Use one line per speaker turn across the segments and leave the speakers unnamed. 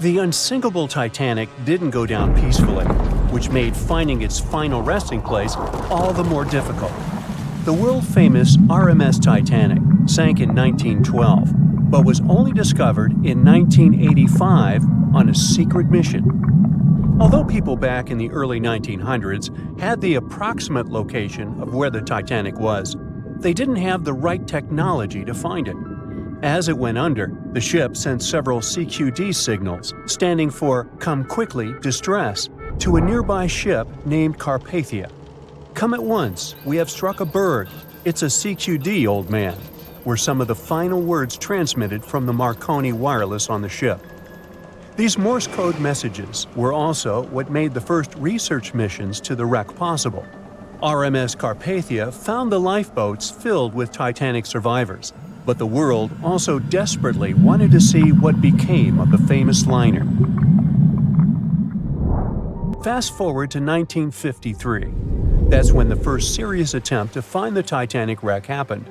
The unsinkable Titanic didn't go down peacefully, which made finding its final resting place all the more difficult. The world-famous RMS Titanic sank in 1912, but was only discovered in 1985 on a secret mission. Although people back in the early 1900s had the approximate location of where the Titanic was, they didn't have the right technology to find it. As it went under, the ship sent several CQD signals, standing for Come Quickly, Distress, to a nearby ship named Carpathia. Come at once, we have struck a berg. It's a CQD, old man, were some of the final words transmitted from the Marconi wireless on the ship. These Morse code messages were also what made the first research missions to the wreck possible. RMS Carpathia found the lifeboats filled with Titanic survivors, but the world also desperately wanted to see what became of the famous liner. Fast forward to 1953. That's when the first serious attempt to find the Titanic wreck happened.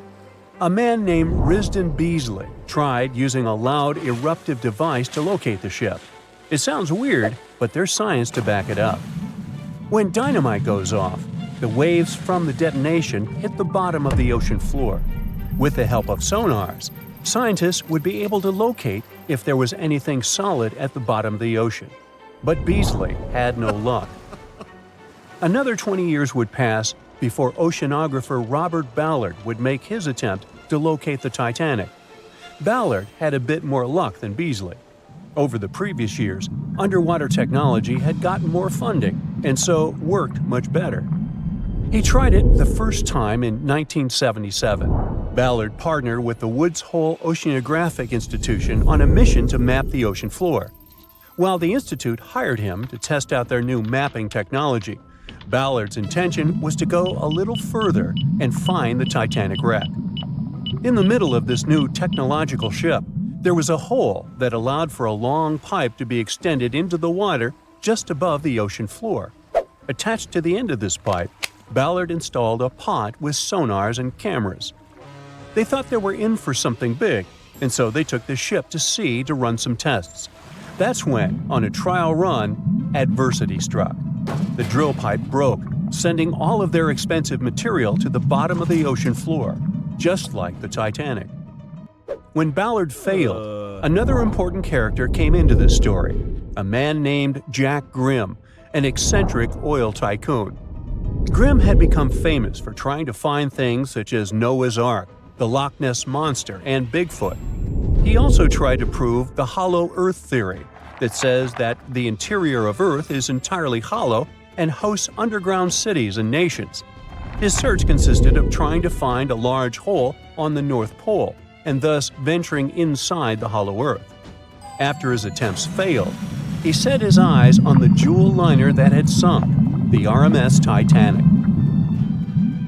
A man named Risdon Beasley tried using a loud eruptive device to locate the ship. It sounds weird, but there's science to back it up. When dynamite goes off, the waves from the detonation hit the bottom of the ocean floor. With the help of sonars, scientists would be able to locate if there was anything solid at the bottom of the ocean. But Beasley had no luck. Another 20 years would pass before oceanographer Robert Ballard would make his attempt to locate the Titanic. Ballard had a bit more luck than Beasley. Over the previous years, underwater technology had gotten more funding and so worked much better. He tried it the first time in 1977. Ballard partnered with the Woods Hole Oceanographic Institution on a mission to map the ocean floor. While the institute hired him to test out their new mapping technology, Ballard's intention was to go a little further and find the Titanic wreck. In the middle of this new technological ship, there was a hole that allowed for a long pipe to be extended into the water just above the ocean floor. Attached to the end of this pipe, Ballard installed a pod with sonars and cameras. They thought they were in for something big, and so they took the ship to sea to run some tests. That's when, on a trial run, adversity struck. The drill pipe broke, sending all of their expensive material to the bottom of the ocean floor, just like the Titanic. When Ballard failed, another important character came into this story, a man named Jack Grimm, an eccentric oil tycoon. Grimm had become famous for trying to find things such as Noah's Ark, the Loch Ness Monster, and Bigfoot. He also tried to prove the hollow Earth theory that says that the interior of Earth is entirely hollow and hosts underground cities and nations. His search consisted of trying to find a large hole on the North Pole and thus venturing inside the hollow Earth. After his attempts failed, he set his eyes on the jewel liner that had sunk, the RMS Titanic.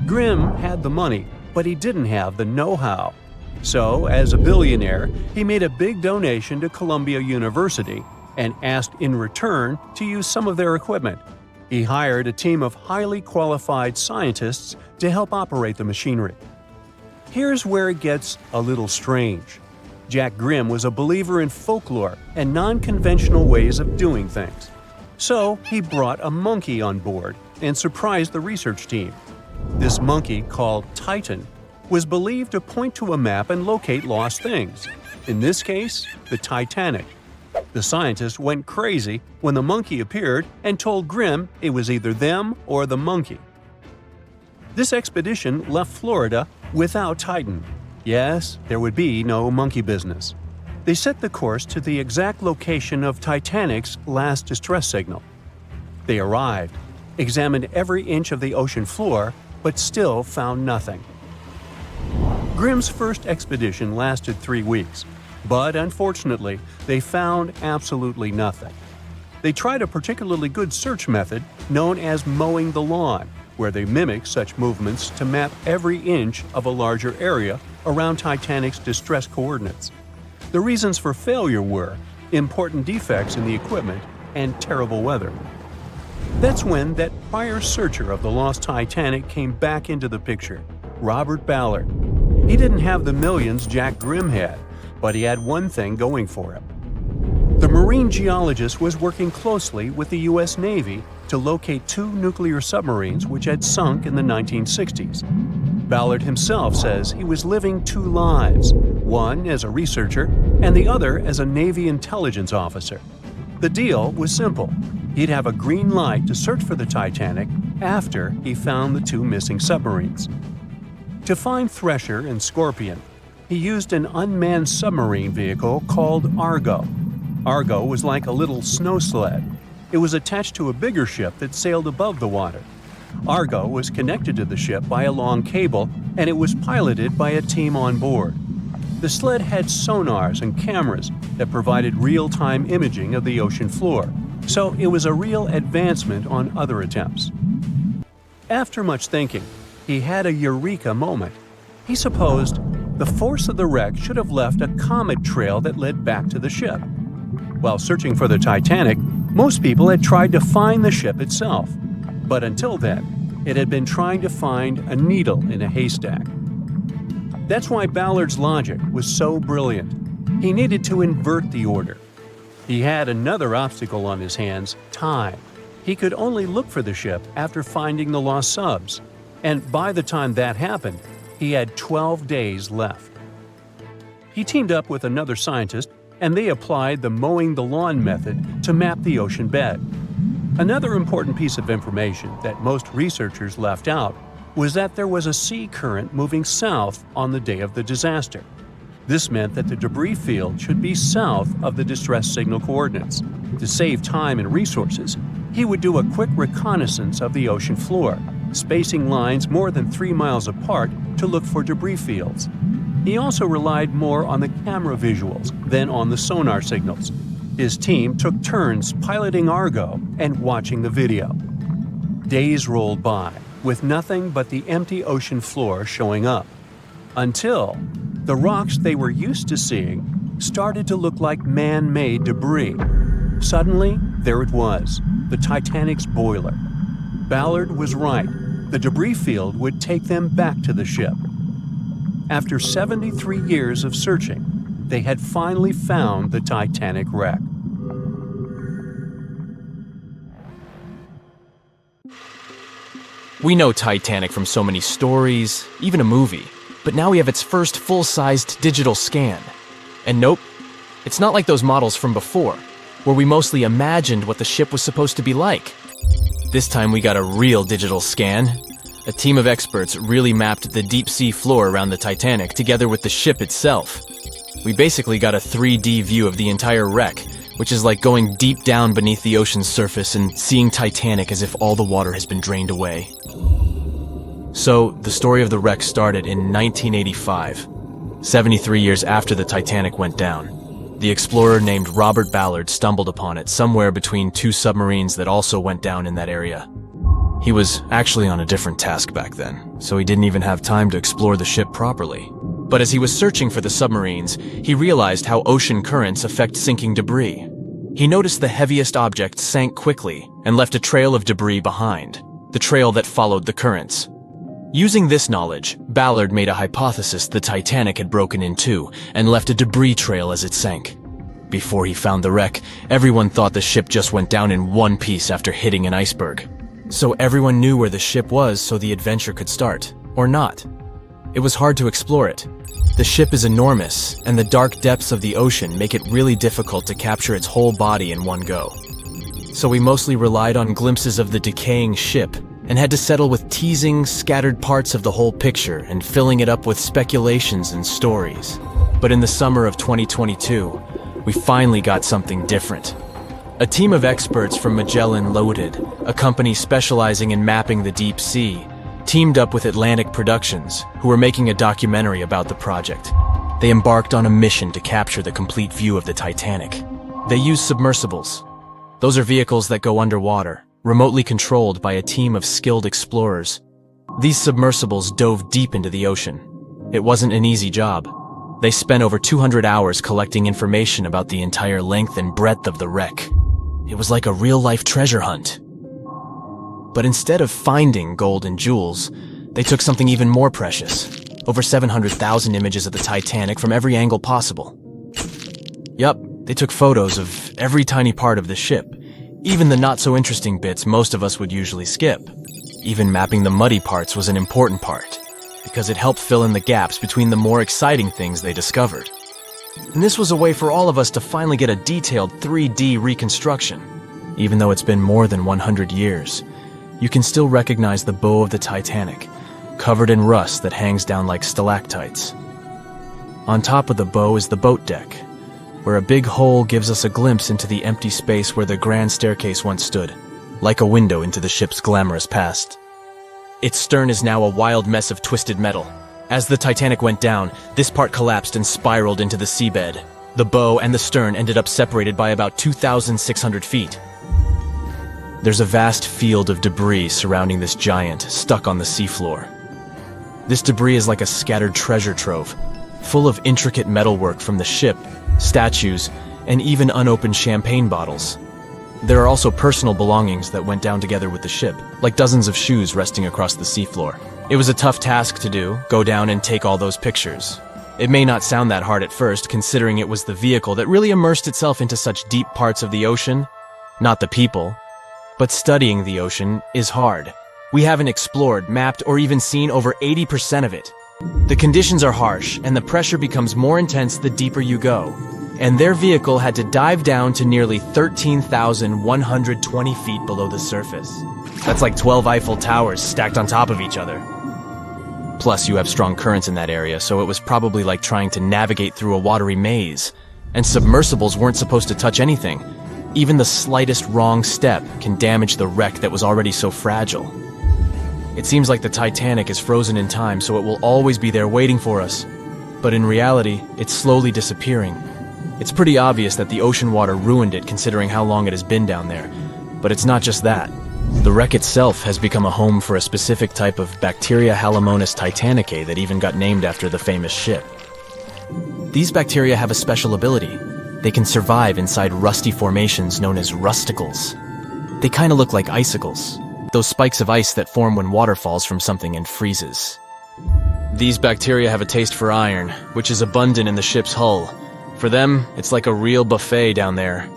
Grimm had the money, but he didn't have the know-how. So, as a billionaire, he made a big donation to Columbia University and asked in return to use some of their equipment. He hired a team of highly qualified scientists to help operate the machinery. Here's where it gets a little strange. Jack Grimm was a believer in folklore and non-conventional ways of doing things. So he brought a monkey on board and surprised the research team. This monkey, called Titan, was believed to point to a map and locate lost things. In this case, the Titanic. The scientists went crazy when the monkey appeared and told Grimm it was either them or the monkey. This expedition left Florida without Titan. Yes, there would be no monkey business. They set the course to the exact location of Titanic's last distress signal. They arrived, examined every inch of the ocean floor, but still found nothing. Grimm's first expedition lasted 3 weeks, but unfortunately, they found absolutely nothing. They tried a particularly good search method known as mowing the lawn, where they mimic such movements to map every inch of a larger area around Titanic's distress coordinates. The reasons for failure were important defects in the equipment and terrible weather. That's when that prior searcher of the lost Titanic came back into the picture, Robert Ballard. He didn't have the millions Jack Grimm had, but he had one thing going for him. The marine geologist was working closely with the U.S. Navy to locate two nuclear submarines which had sunk in the 1960s. Ballard himself says he was living two lives, one as a researcher and the other as a Navy intelligence officer. The deal was simple. He'd have a green light to search for the Titanic after he found the two missing submarines. To find Thresher and Scorpion, he used an unmanned submarine vehicle called Argo. Argo was like a little snow sled. It was attached to a bigger ship that sailed above the water. Argo was connected to the ship by a long cable, and it was piloted by a team on board. The sled had sonars and cameras that provided real-time imaging of the ocean floor, so it was a real advancement on other attempts. After much thinking, he had a eureka moment. He supposed the force of the wreck should have left a comet trail that led back to the ship. While searching for the Titanic, most people had tried to find the ship itself. But until then, it had been trying to find a needle in a haystack. That's why Ballard's logic was so brilliant. He needed to invert the order. He had another obstacle on his hands: time. He could only look for the ship after finding the lost subs. And by the time that happened, he had 12 days left. He teamed up with another scientist, and they applied the mowing the lawn method to map the ocean bed. Another important piece of information that most researchers left out was that there was a sea current moving south on the day of the disaster. This meant that the debris field should be south of the distress signal coordinates. To save time and resources, he would do a quick reconnaissance of the ocean floor, spacing lines more than 3 miles apart to look for debris fields. He also relied more on the camera visuals than on the sonar signals. His team took turns piloting Argo and watching the video. Days rolled by, with nothing but the empty ocean floor showing up, until the rocks they were used to seeing started to look like man-made debris. Suddenly, there it was, the Titanic's boiler. Ballard was right. The debris field would take them back to the ship. After 73 years of searching, they had finally found the Titanic wreck.
We know Titanic from so many stories, even a movie, but now we have its first full-sized digital scan. And nope, it's not like those models from before, where we mostly imagined what the ship was supposed to be like. This time we got a real digital scan. A team of experts really mapped the deep-sea floor around the Titanic together with the ship itself. We basically got a 3D view of the entire wreck, which is like going deep down beneath the ocean's surface and seeing Titanic as if all the water has been drained away. So, the story of the wreck started in 1985, 73 years after the Titanic went down. The explorer named Robert Ballard stumbled upon it somewhere between two submarines that also went down in that area. He was actually on a different task back then, so he didn't even have time to explore the ship properly. But as he was searching for the submarines, he realized how ocean currents affect sinking debris. He noticed the heaviest object sank quickly and left a trail of debris behind, the trail that followed the currents. Using this knowledge, Ballard made a hypothesis the Titanic had broken in two and left a debris trail as it sank. Before he found the wreck, everyone thought the ship just went down in one piece after hitting an iceberg. So everyone knew where the ship was so the adventure could start, or not. It was hard to explore it. The ship is enormous, and the dark depths of the ocean make it really difficult to capture its whole body in one go. So we mostly relied on glimpses of the decaying ship, and had to settle with teasing scattered parts of the whole picture and filling it up with speculations and stories. But in the summer of 2022, we finally got something different. A team of experts from Magellan Loaded, a company specializing in mapping the deep sea, teamed up with Atlantic Productions, who were making a documentary about the project. They embarked on a mission to capture the complete view of the Titanic. They used submersibles. Those are vehicles that go underwater, remotely controlled by a team of skilled explorers. These submersibles dove deep into the ocean. It wasn't an easy job. They spent over 200 hours collecting information about the entire length and breadth of the wreck. It was like a real-life treasure hunt. But instead of finding gold and jewels, they took something even more precious. Over 700,000 images of the Titanic from every angle possible. Yup, they took photos of every tiny part of the ship, even the not-so-interesting bits most of us would usually skip. Even mapping the muddy parts was an important part, because it helped fill in the gaps between the more exciting things they discovered. And this was a way for all of us to finally get a detailed 3D reconstruction. Even though it's been more than 100 years, you can still recognize the bow of the Titanic, covered in rust that hangs down like stalactites. On top of the bow is the boat deck, where a big hole gives us a glimpse into the empty space where the grand staircase once stood, like a window into the ship's glamorous past. Its stern is now a wild mess of twisted metal. As the Titanic went down, this part collapsed and spiraled into the seabed. The bow and the stern ended up separated by about 2,600 feet. There's a vast field of debris surrounding this giant, stuck on the seafloor. This debris is like a scattered treasure trove, full of intricate metalwork from the ship, statues, and even unopened champagne bottles. There are also personal belongings that went down together with the ship, like dozens of shoes resting across the seafloor. It was a tough task to do, go down and take all those pictures. It may not sound that hard at first, considering it was the vehicle that really immersed itself into such deep parts of the ocean, not the people. But studying the ocean is hard. We haven't explored, mapped, or even seen over 80% of it. The conditions are harsh, and the pressure becomes more intense the deeper you go. And their vehicle had to dive down to nearly 13,120 feet below the surface. That's like 12 Eiffel Towers stacked on top of each other. Plus, you have strong currents in that area, so it was probably like trying to navigate through a watery maze. And submersibles weren't supposed to touch anything. Even the slightest wrong step can damage the wreck that was already so fragile. It seems like the Titanic is frozen in time, so it will always be there waiting for us. But in reality, it's slowly disappearing. It's pretty obvious that the ocean water ruined it considering how long it has been down there. But it's not just that. The wreck itself has become a home for a specific type of bacteria Halomonas titanicae that even got named after the famous ship. These bacteria have a special ability. They can survive inside rusty formations known as rusticles. They kind of look like icicles, those spikes of ice that form when water falls from something and freezes. These bacteria have a taste for iron, which is abundant in the ship's hull. For them, it's like a real buffet down there.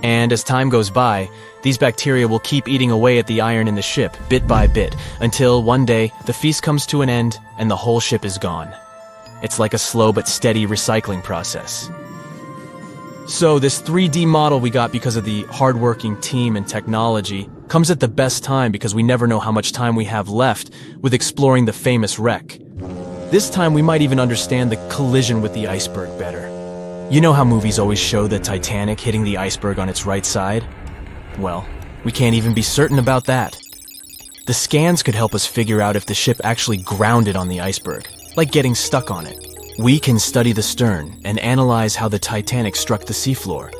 And as time goes by, these bacteria will keep eating away at the iron in the ship, bit by bit, until one day the feast comes to an end and the whole ship is gone. It's like a slow but steady recycling process. So this 3D model we got because of the hardworking team and technology comes at the best time because we never know how much time we have left with exploring the famous wreck. This time we might even understand the collision with the iceberg better. You know how movies always show the Titanic hitting the iceberg on its right side? Well, we can't even be certain about that. The scans could help us figure out if the ship actually grounded on the iceberg, like getting stuck on it. We can study the stern and analyze how the Titanic struck the seafloor.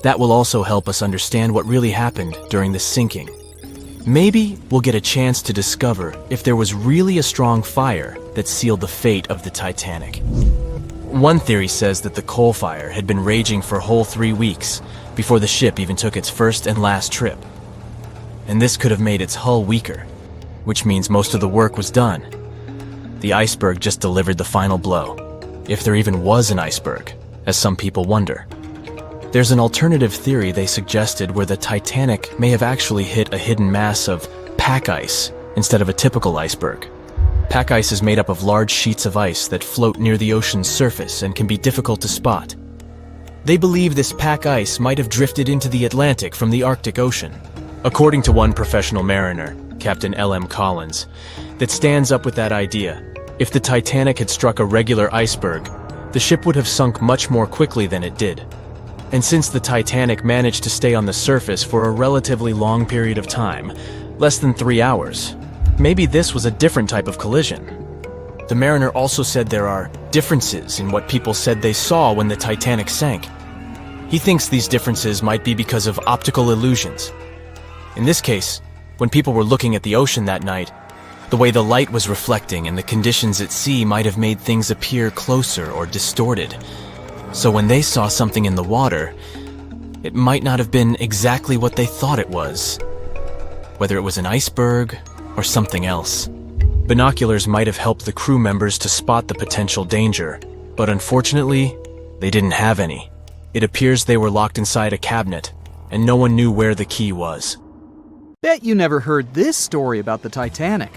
That will also help us understand what really happened during the sinking. Maybe we'll get a chance to discover if there was really a strong fire that sealed the fate of the Titanic. One theory says that the coal fire had been raging for a whole 3 weeks before the ship even took its first and last trip. And this could have made its hull weaker, which means most of the work was done. The iceberg just delivered the final blow, if there even was an iceberg, as some people wonder. There's an alternative theory they suggested where the Titanic may have actually hit a hidden mass of pack ice instead of a typical iceberg. Pack ice is made up of large sheets of ice that float near the ocean's surface and can be difficult to spot. They believe this pack ice might have drifted into the Atlantic from the Arctic Ocean. According to one professional mariner, Captain L.M. Collins, that stands up with that idea. If the Titanic had struck a regular iceberg, the ship would have sunk much more quickly than it did. And since the Titanic managed to stay on the surface for a relatively long period of time, less than 3 hours, maybe this was a different type of collision. The mariner also said there are differences in what people said they saw when the Titanic sank. He thinks these differences might be because of optical illusions. In this case, when people were looking at the ocean that night, the way the light was reflecting and the conditions at sea might have made things appear closer or distorted. So when they saw something in the water, it might not have been exactly what they thought it was. Whether it was an iceberg or something else. Binoculars might have helped the crew members to spot the potential danger, but unfortunately, they didn't have any. It appears they were locked inside a cabinet, and no one knew where the key was.
Bet you never heard this story about the Titanic.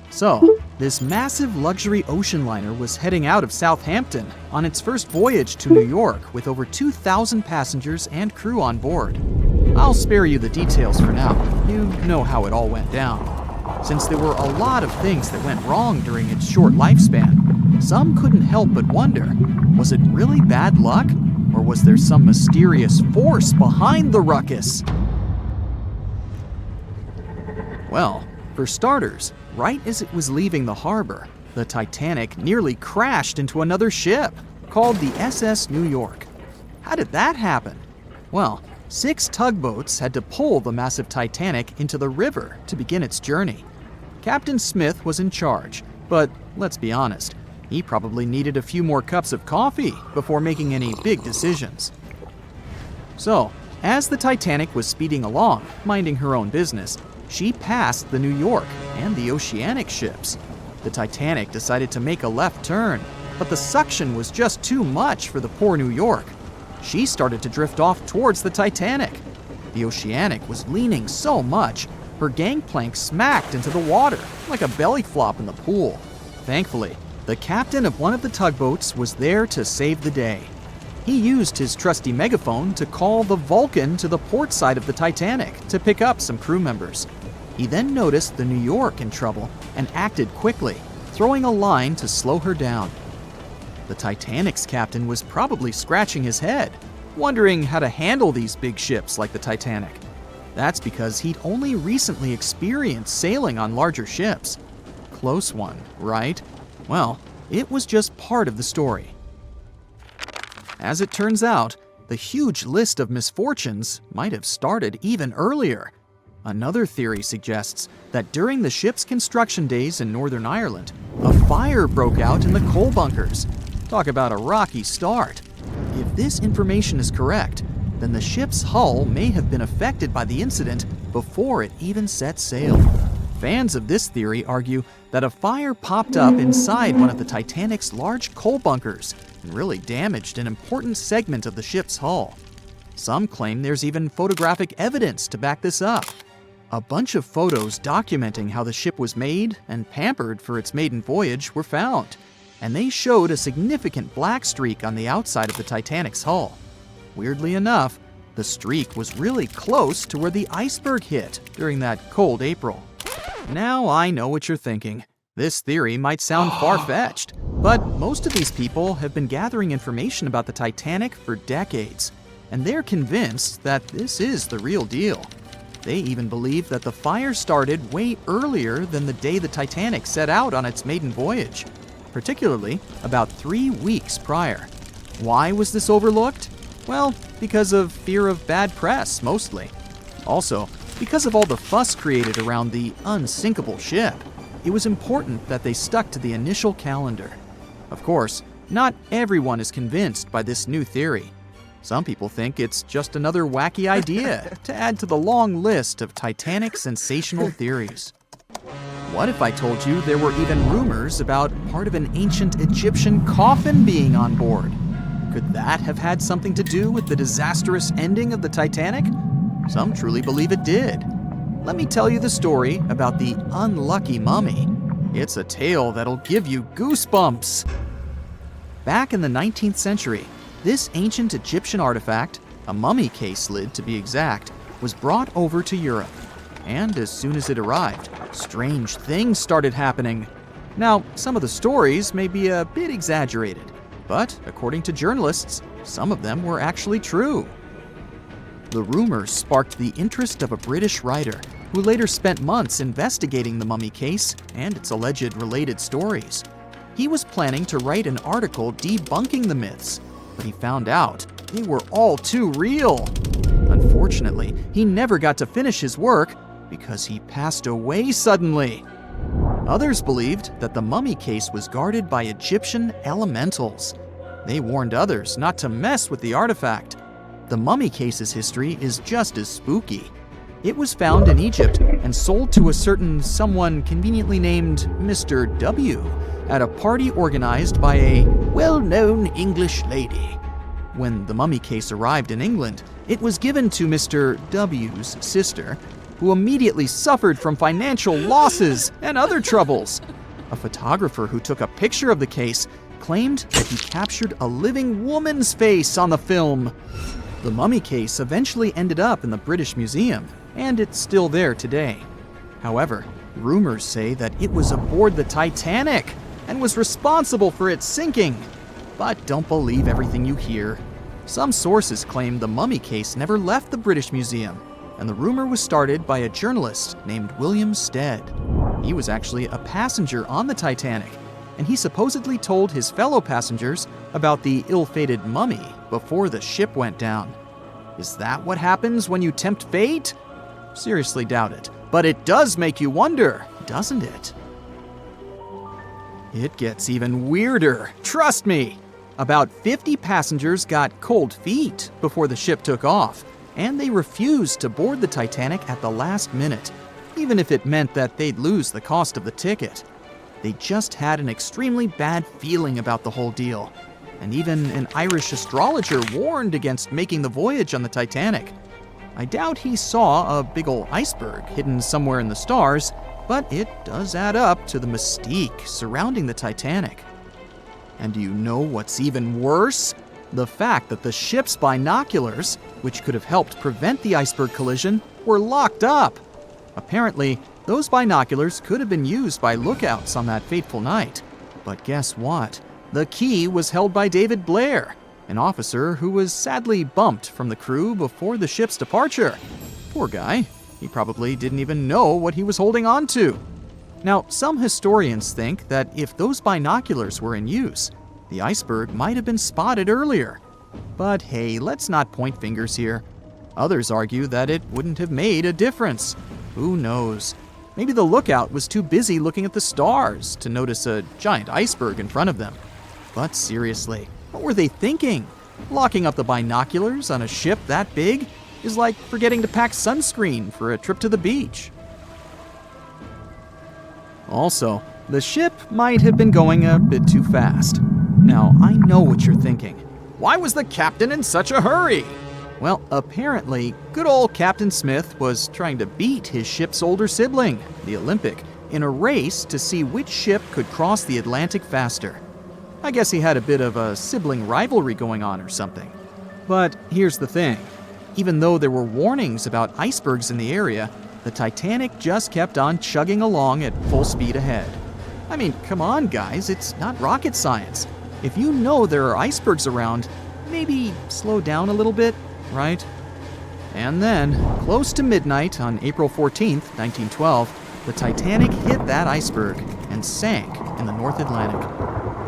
So, this massive luxury ocean liner was heading out of Southampton on its first voyage to New York with over 2,000 passengers and crew on board. I'll spare you the details for now. You know how it all went down. Since there were a lot of things that went wrong during its short lifespan, some couldn't help but wonder, was it really bad luck? Or was there some mysterious force behind the ruckus? Well, for starters, right as it was leaving the harbor, the Titanic nearly crashed into another ship, called the SS New York. How did that happen? Well, 6 tugboats had to pull the massive Titanic into the river to begin its journey. Captain Smith was in charge, but let's be honest, he probably needed a few more cups of coffee before making any big decisions. So, as the Titanic was speeding along, minding her own business, she passed the New York and the Oceanic ships. The Titanic decided to make a left turn, but the suction was just too much for the poor New York. She started to drift off towards the Titanic. The Oceanic was leaning so much, her gangplank smacked into the water like a belly flop in the pool. Thankfully, the captain of one of the tugboats was there to save the day. He used his trusty megaphone to call the Vulcan to the port side of the Titanic to pick up some crew members. He then noticed the New York in trouble and acted quickly, throwing a line to slow her down. The Titanic's captain was probably scratching his head, wondering how to handle these big ships like the Titanic. That's because he'd only recently experienced sailing on larger ships. Close one, right? Well, it was just part of the story. As it turns out, the huge list of misfortunes might have started even earlier. Another theory suggests that during the ship's construction days in Northern Ireland, a fire broke out in the coal bunkers. Talk about a rocky start. If this information is correct, then the ship's hull may have been affected by the incident before it even set sail. Fans of this theory argue that a fire popped up inside one of the Titanic's large coal bunkers and really damaged an important segment of the ship's hull. Some claim there's even photographic evidence to back this up. A bunch of photos documenting how the ship was made and pampered for its maiden voyage were found, and they showed a significant black streak on the outside of the Titanic's hull. Weirdly enough, the streak was really close to where the iceberg hit during that cold April. Now I know what you're thinking. This theory might sound far-fetched, but most of these people have been gathering information about the Titanic for decades, and they're convinced that this is the real deal. They even believe that the fire started way earlier than the day the Titanic set out on its maiden voyage, particularly about 3 weeks prior. Why was this overlooked? Well, because of fear of bad press, mostly. Also, because of all the fuss created around the unsinkable ship, it was important that they stuck to the initial calendar. Of course, not everyone is convinced by this new theory. Some people think it's just another wacky idea to add to the long list of Titanic sensational theories. What if I told you there were even rumors about part of an ancient Egyptian coffin being on board? Could that have had something to do with the disastrous ending of the Titanic? Some truly believe it did. Let me tell you the story about the unlucky mummy. It's a tale that'll give you goosebumps. Back in the 19th century, this ancient Egyptian artifact, a mummy case lid to be exact, was brought over to Europe. And as soon as it arrived, strange things started happening. Now, some of the stories may be a bit exaggerated, but according to journalists, some of them were actually true. The rumors sparked the interest of a British writer who later spent months investigating the mummy case and its alleged related stories. He was planning to write an article debunking the myths, but he found out they were all too real. Unfortunately, he never got to finish his work because he passed away suddenly. Others believed that the mummy case was guarded by Egyptian elementals. They warned others not to mess with the artifact. The mummy case's history is just as spooky. It was found in Egypt and sold to a certain someone conveniently named Mr. W. at a party organized by a well-known English lady. When the mummy case arrived in England, it was given to Mr. W.'s sister, who immediately suffered from financial losses and other troubles. A photographer who took a picture of the case claimed that he captured a living woman's face on the film. The mummy case eventually ended up in the British Museum, and it's still there today. However, rumors say that it was aboard the Titanic and was responsible for its sinking. But don't believe everything you hear. Some sources claim the mummy case never left the British Museum, and the rumor was started by a journalist named William Stead. He was actually a passenger on the Titanic, and he supposedly told his fellow passengers about the ill-fated mummy before the ship went down. Is that what happens when you tempt fate? Seriously doubt it, but it does make you wonder, doesn't it? It gets even weirder, trust me. About 50 passengers got cold feet before the ship took off, and they refused to board the Titanic at the last minute, even if it meant that they'd lose the cost of the ticket. They just had an extremely bad feeling about the whole deal, and even an Irish astrologer warned against making the voyage on the Titanic. I doubt he saw a big ol' iceberg hidden somewhere in the stars, but it does add up to the mystique surrounding the Titanic. And do you know what's even worse? The fact that the ship's binoculars, which could have helped prevent the iceberg collision, were locked up. Apparently, those binoculars could have been used by lookouts on that fateful night. But guess what? The key was held by David Blair, an officer who was sadly bumped from the crew before the ship's departure. Poor guy. He probably didn't even know what he was holding on to. Now, some historians think that if those binoculars were in use, the iceberg might have been spotted earlier. But hey, let's not point fingers here. Others argue that it wouldn't have made a difference. Who knows? Maybe the lookout was too busy looking at the stars to notice a giant iceberg in front of them. But seriously, what were they thinking? Locking up the binoculars on a ship that big is like forgetting to pack sunscreen for a trip to the beach. Also, the ship might have been going a bit too fast. Now, I know what you're thinking. Why was the captain in such a hurry? Well, apparently, good old Captain Smith was trying to beat his ship's older sibling, the Olympic, in a race to see which ship could cross the Atlantic faster. I guess he had a bit of a sibling rivalry going on or something. But here's the thing. Even though there were warnings about icebergs in the area, the Titanic just kept on chugging along at full speed ahead. I mean, come on, guys, it's not rocket science. If you know there are icebergs around, maybe slow down a little bit, right? And then, close to midnight on April 14th, 1912, the Titanic hit that iceberg and sank in the North Atlantic.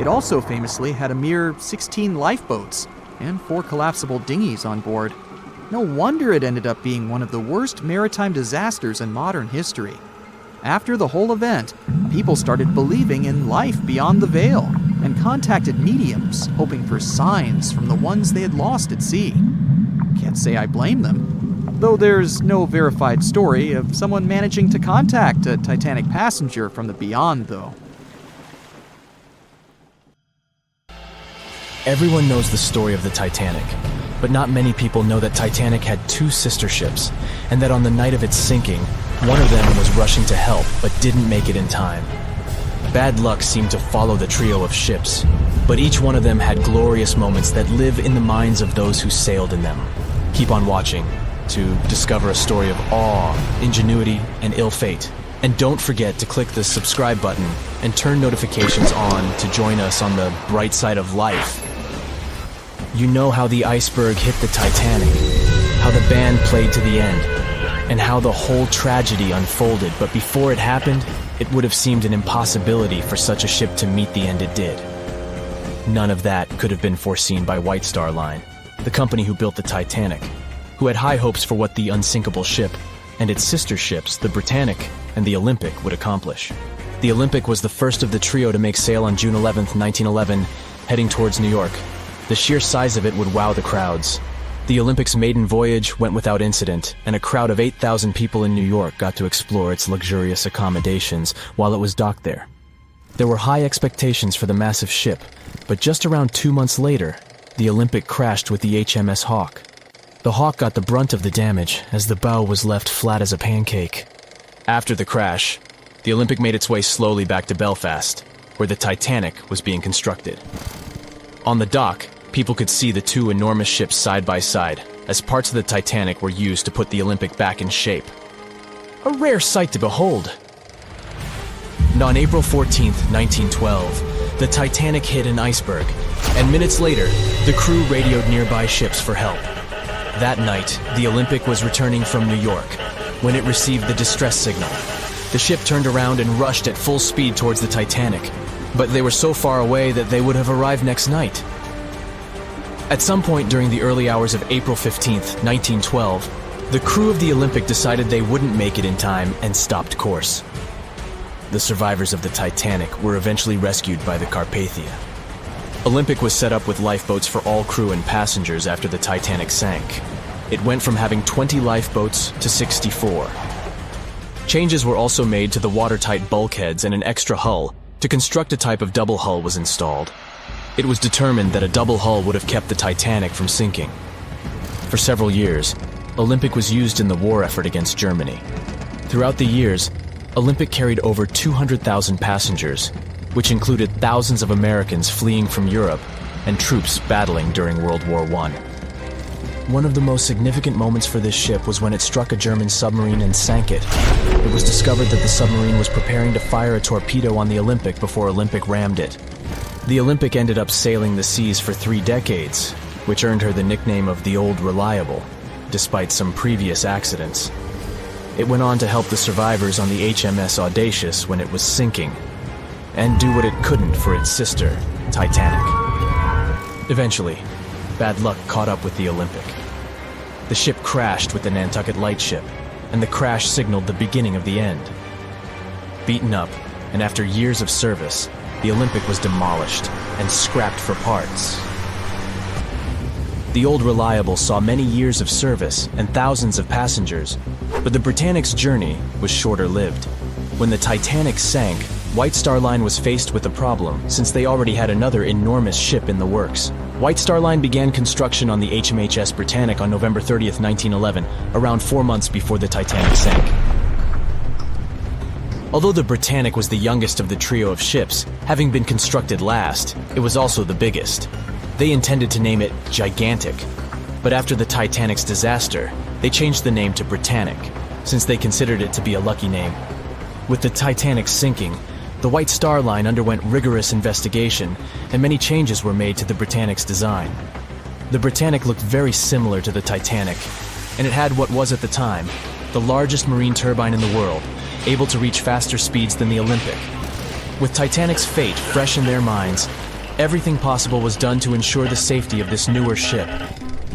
It also famously had a mere 16 lifeboats and 4 collapsible dinghies on board. No wonder it ended up being one of the worst maritime disasters in modern history. After the whole event, people started believing in life beyond the veil and contacted mediums, hoping for signs from the ones they had lost at sea. Can't say I blame them, though there's no verified story of someone managing to contact a Titanic passenger from the beyond, though.
Everyone knows the story of the Titanic, but not many people know that Titanic had 2 sister ships, and that on the night of its sinking, one of them was rushing to help but didn't make it in time. Bad luck seemed to follow the trio of ships, but each one of them had glorious moments that live in the minds of those who sailed in them. Keep on watching to discover a story of awe, ingenuity, and ill fate. And don't forget to click the subscribe button and turn notifications on to join us on the bright side of life. You know how the iceberg hit the Titanic, how the band played to the end, and how the whole tragedy unfolded, but before it happened, it would have seemed an impossibility for such a ship to meet the end it did. None of that could have been foreseen by White Star Line, the company who built the Titanic, who had high hopes for what the unsinkable ship and its sister ships, the Britannic and the Olympic, would accomplish. The Olympic was the first of the trio to make sail on June 11th, 1911, heading towards New York. The sheer size of it would wow the crowds. The Olympic's maiden voyage went without incident, and a crowd of 8,000 people in New York got to explore its luxurious accommodations while it was docked there. There were high expectations for the massive ship, but just around 2 months later, the Olympic crashed with the HMS Hawk. The Hawk got the brunt of the damage as the bow was left flat as a pancake. After the crash, the Olympic made its way slowly back to Belfast, where the Titanic was being constructed. On the dock, people could see the two enormous ships side by side, as parts of the Titanic were used to put the Olympic back in shape. A rare sight to behold. And on April 14, 1912, the Titanic hit an iceberg, and minutes later, the crew radioed nearby ships for help. That night, the Olympic was returning from New York when it received the distress signal. The ship turned around and rushed at full speed towards the Titanic, but they were so far away that they would have arrived next night. At some point during the early hours of April 15, 1912, the crew of the Olympic decided they wouldn't make it in time and stopped course. The survivors of the Titanic were eventually rescued by the Carpathia. Olympic was set up with lifeboats for all crew and passengers after the Titanic sank. It went from having 20 lifeboats to 64. Changes were also made to the watertight bulkheads, and an extra hull to construct a type of double hull was installed. It was determined that a double hull would have kept the Titanic from sinking. For several years, Olympic was used in the war effort against Germany. Throughout the years, Olympic carried over 200,000 passengers, which included thousands of Americans fleeing from Europe and troops battling during World War I. One of the most significant moments for this ship was when it struck a German submarine and sank it. It was discovered that the submarine was preparing to fire a torpedo on the Olympic before Olympic rammed it. The Olympic ended up sailing the seas for 3 decades, which earned her the nickname of the Old Reliable, despite some previous accidents. It went on to help the survivors on the HMS Audacious when it was sinking, and do what it couldn't for its sister, Titanic. Eventually, bad luck caught up with the Olympic. The ship crashed with the Nantucket Lightship, and the crash signaled the beginning of the end. Beaten up, and after years of service, the Olympic was demolished and scrapped for parts. The Old Reliable saw many years of service and thousands of passengers, but the Britannic's journey was shorter-lived. When the Titanic sank, White Star Line was faced with a problem since they already had another enormous ship in the works. White Star Line began construction on the HMHS Britannic on November 30th, 1911, around 4 months before the Titanic sank. Although the Britannic was the youngest of the trio of ships, having been constructed last, it was also the biggest. They intended to name it Gigantic, but after the Titanic's disaster, they changed the name to Britannic, since they considered it to be a lucky name. With the Titanic sinking, the White Star Line underwent rigorous investigation, and many changes were made to the Britannic's design. The Britannic looked very similar to the Titanic, and it had what was at the time the largest marine turbine in the world, able to reach faster speeds than the Olympic. With Titanic's fate fresh in their minds, everything possible was done to ensure the safety of this newer ship.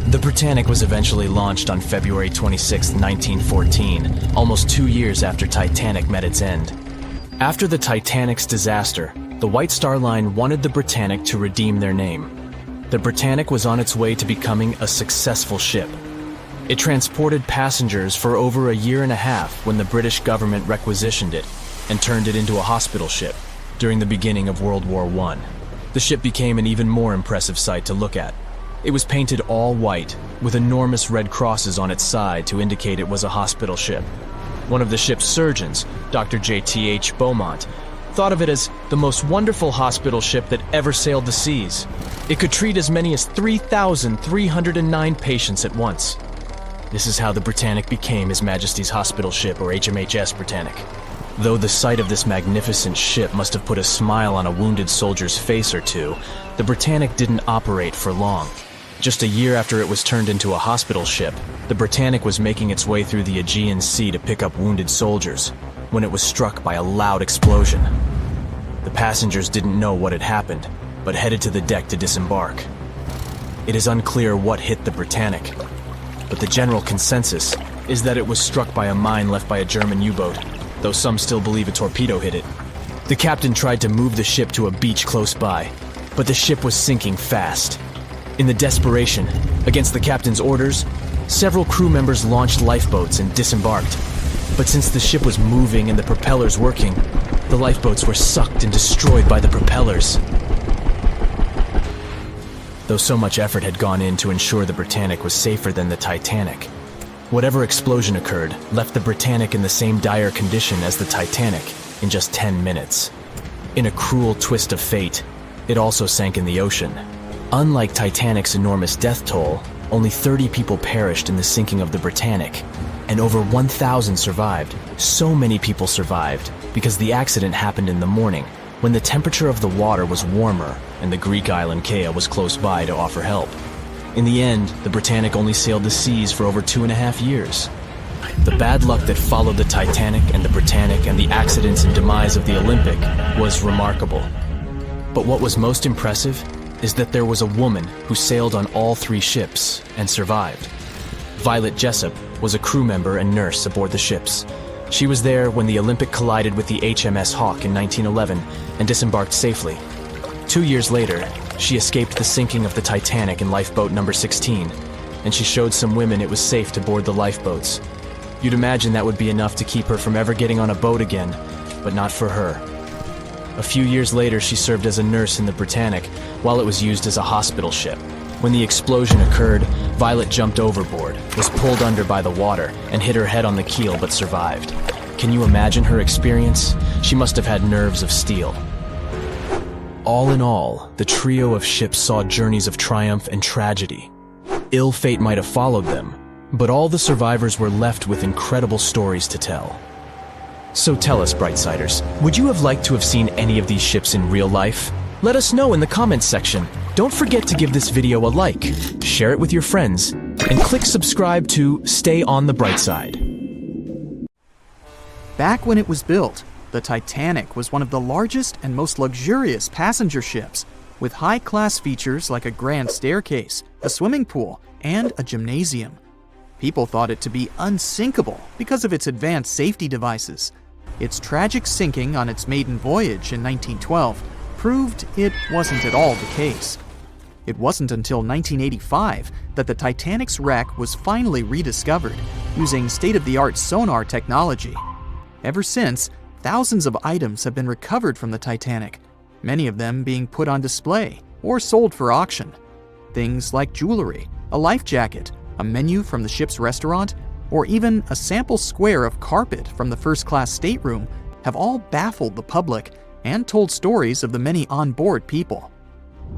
The Britannic was eventually launched on February 26, 1914, almost 2 years after Titanic met its end. After the Titanic's disaster, the White Star Line wanted the Britannic to redeem their name. The Britannic was on its way to becoming a successful ship. It transported passengers for over a year and a half when the British government requisitioned it and turned it into a hospital ship during the beginning of World War I. The ship became an even more impressive sight to look at. It was painted all white, with enormous red crosses on its side to indicate it was a hospital ship. One of the ship's surgeons, Dr. J.T.H. Beaumont, thought of it as the most wonderful hospital ship that ever sailed the seas. It could treat as many as 3,309 patients at once. This is how the Britannic became His Majesty's Hospital Ship, or HMHS Britannic. Though the sight of this magnificent ship must have put a smile on a wounded soldier's face or two, the Britannic didn't operate for long. Just a year after it was turned into a hospital ship, the Britannic was making its way through the Aegean Sea to pick up wounded soldiers, when it was struck by a loud explosion. The passengers didn't know what had happened, but headed to the deck to disembark. It is unclear what hit the Britannic, but the general consensus is that it was struck by a mine left by a German U-boat, though some still believe a torpedo hit it. The captain tried to move the ship to a beach close by, but the ship was sinking fast. In the desperation, against the captain's orders, several crew members launched lifeboats and disembarked. But since the ship was moving and the propellers working, the lifeboats were sucked and destroyed by the propellers. though so much effort had gone in to ensure the Britannic was safer than the Titanic. Whatever explosion occurred left the Britannic in the same dire condition as the Titanic in just 10 minutes. In a cruel twist of fate, it also sank in the ocean. Unlike Titanic's enormous death toll, only 30 people perished in the sinking of the Britannic, and over 1,000 survived. So many people survived because the accident happened in the morning, when the temperature of the water was warmer and the Greek island Kea was close by to offer help. In the end, the Britannic only sailed the seas for over 2.5 years. The bad luck that followed the Titanic and the Britannic and the accidents and demise of the Olympic was remarkable. But what was most impressive is that there was a woman who sailed on all 3 ships and survived. Violet Jessup was a crew member and nurse aboard the ships. She was there when the Olympic collided with the HMS Hawke in 1911 and disembarked safely. 2 years later, she escaped the sinking of the Titanic in lifeboat number 16, and she showed some women it was safe to board the lifeboats. You'd imagine that would be enough to keep her from ever getting on a boat again, but not for her. A few years later, she served as a nurse in the Britannic while it was used as a hospital ship. When the explosion occurred, Violet jumped overboard, was pulled under by the water, and hit her head on the keel but survived. Can you imagine her experience? She must have had nerves of steel. All in all, the trio of ships saw journeys of triumph and tragedy. Ill fate might have followed them, but all the survivors were left with incredible stories to tell. So tell us, Brightsiders, would you have liked to have seen any of these ships in real life? Let us know in the comments section. Don't forget to give this video a like, share it with your friends, and click subscribe to stay on the bright side.
Back when it was built, the Titanic was one of the largest and most luxurious passenger ships, with high-class features like a grand staircase, a swimming pool, and a gymnasium. People thought it to be unsinkable because of its advanced safety devices. Its tragic sinking on its maiden voyage in 1912 proved it wasn't at all the case. It wasn't until 1985 that the Titanic's wreck was finally rediscovered using state-of-the-art sonar technology. Ever since, thousands of items have been recovered from the Titanic, many of them being put on display or sold for auction. Things like jewelry, a life jacket, a menu from the ship's restaurant, or even a sample square of carpet from the first-class stateroom have all baffled the public and told stories of the many on-board people.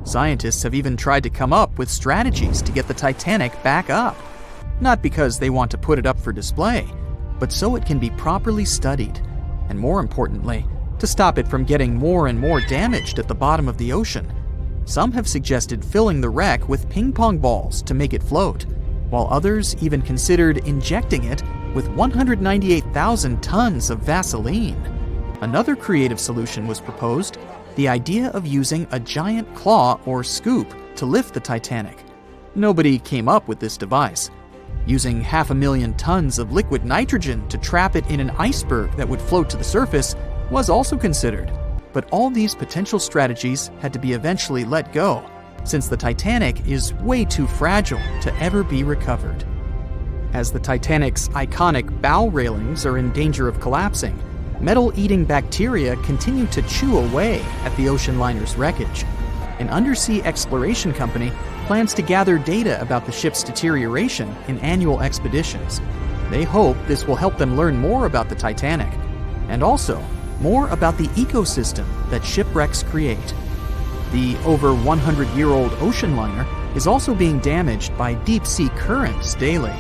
Scientists have even tried to come up with strategies to get the Titanic back up, not because they want to put it up for display, but so it can be properly studied, and more importantly, to stop it from getting more and more damaged at the bottom of the ocean. Some have suggested filling the wreck with ping pong balls to make it float, while others even considered injecting it with 198,000 tons of Vaseline. Another creative solution was proposed, the idea of using a giant claw or scoop to lift the Titanic. Nobody came up with this device. Using 500,000 tons of liquid nitrogen to trap it in an iceberg that would float to the surface was also considered, but all these potential strategies had to be eventually let go, since the Titanic is way too fragile to ever be recovered. As the Titanic's iconic bow railings are in danger of collapsing, metal-eating bacteria continue to chew away at the ocean liner's wreckage. An undersea exploration company plans to gather data about the ship's deterioration in annual expeditions. They hope this will help them learn more about the Titanic, and also more about the ecosystem that shipwrecks create. The over 100-year-old ocean liner is also being damaged by deep-sea currents daily.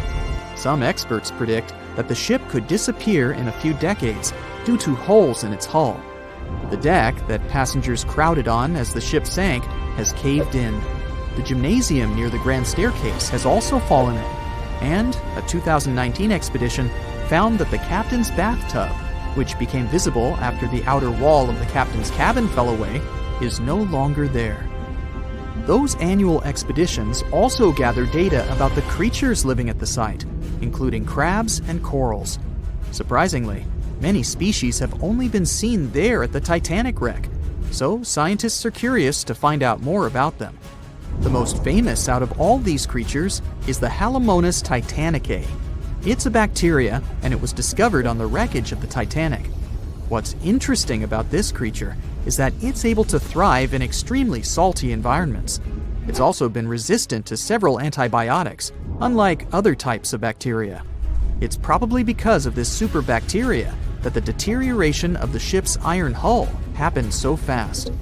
Some experts predict that the ship could disappear in a few decades due to holes in its hull. The deck that passengers crowded on as the ship sank has caved in. The gymnasium near the grand staircase has also fallen in, and a 2019 expedition found that the captain's bathtub, which became visible after the outer wall of the captain's cabin fell away, is no longer there. Those annual expeditions also gather data about the creatures living at the site, including crabs and corals. Surprisingly, many species have only been seen there at the Titanic wreck, so scientists are curious to find out more about them. The most famous out of all these creatures is the Halomonas titanicae. It's a bacteria, and it was discovered on the wreckage of the Titanic. What's interesting about this creature is that it's able to thrive in extremely salty environments. It's also been resistant to several antibiotics, unlike other types of bacteria. It's probably because of this superbacteria that the deterioration of the ship's iron hull happened so fast.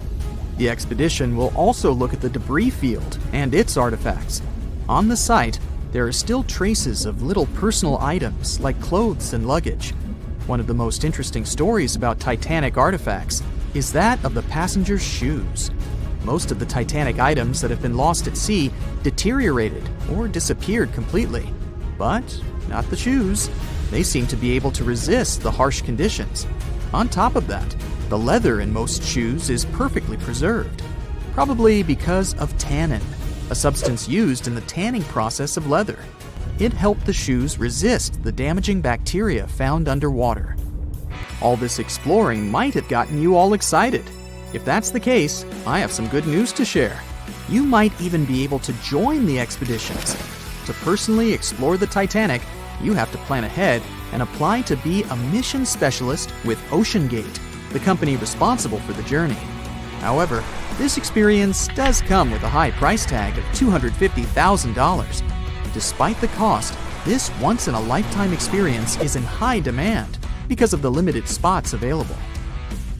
The expedition will also look at the debris field and its artifacts. On the site, there are still traces of little personal items like clothes and luggage. One of the most interesting stories about Titanic artifacts is that of the passengers' shoes. Most of the Titanic items that have been lost at sea deteriorated or disappeared completely. But not the shoes. They seem to be able to resist the harsh conditions. On top of that, the leather in most shoes is perfectly preserved, probably because of tannin, a substance used in the tanning process of leather. It helped the shoes resist the damaging bacteria found underwater. All this exploring might have gotten you all excited. If that's the case, I have some good news to share. You might even be able to join the expeditions. To personally explore the Titanic, you have to plan ahead and apply to be a mission specialist with OceanGate, the company responsible for the journey. However, this experience does come with a high price tag of $250,000. Despite the cost, this once-in-a-lifetime experience is in high demand because of the limited spots available.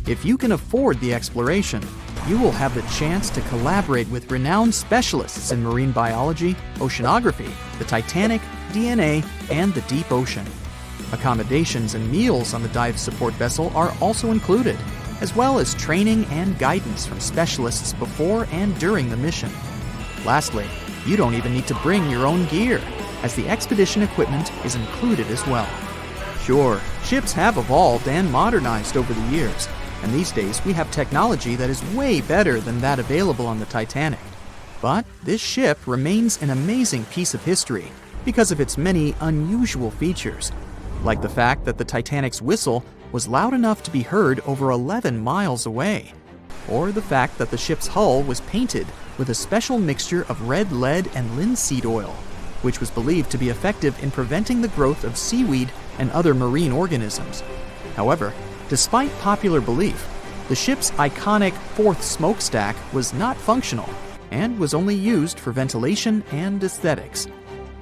If you can afford the exploration, you will have the chance to collaborate with renowned specialists in marine biology, oceanography, the Titanic, DNA, and the deep ocean. Accommodations and meals on the dive support vessel are also included, as well as training and guidance from specialists before and during the mission. Lastly, you don't even need to bring your own gear, as the expedition equipment is included as well. Sure, ships have evolved and modernized over the years, and these days we have technology that is way better than that available on the Titanic. But this ship remains an amazing piece of history because of its many unusual features, like the fact that the Titanic's whistle was loud enough to be heard over 11 miles away, or the fact that the ship's hull was painted with a special mixture of red lead and linseed oil, which was believed to be effective in preventing the growth of seaweed and other marine organisms. However, despite popular belief, the ship's iconic fourth smokestack was not functional and was only used for ventilation and aesthetics.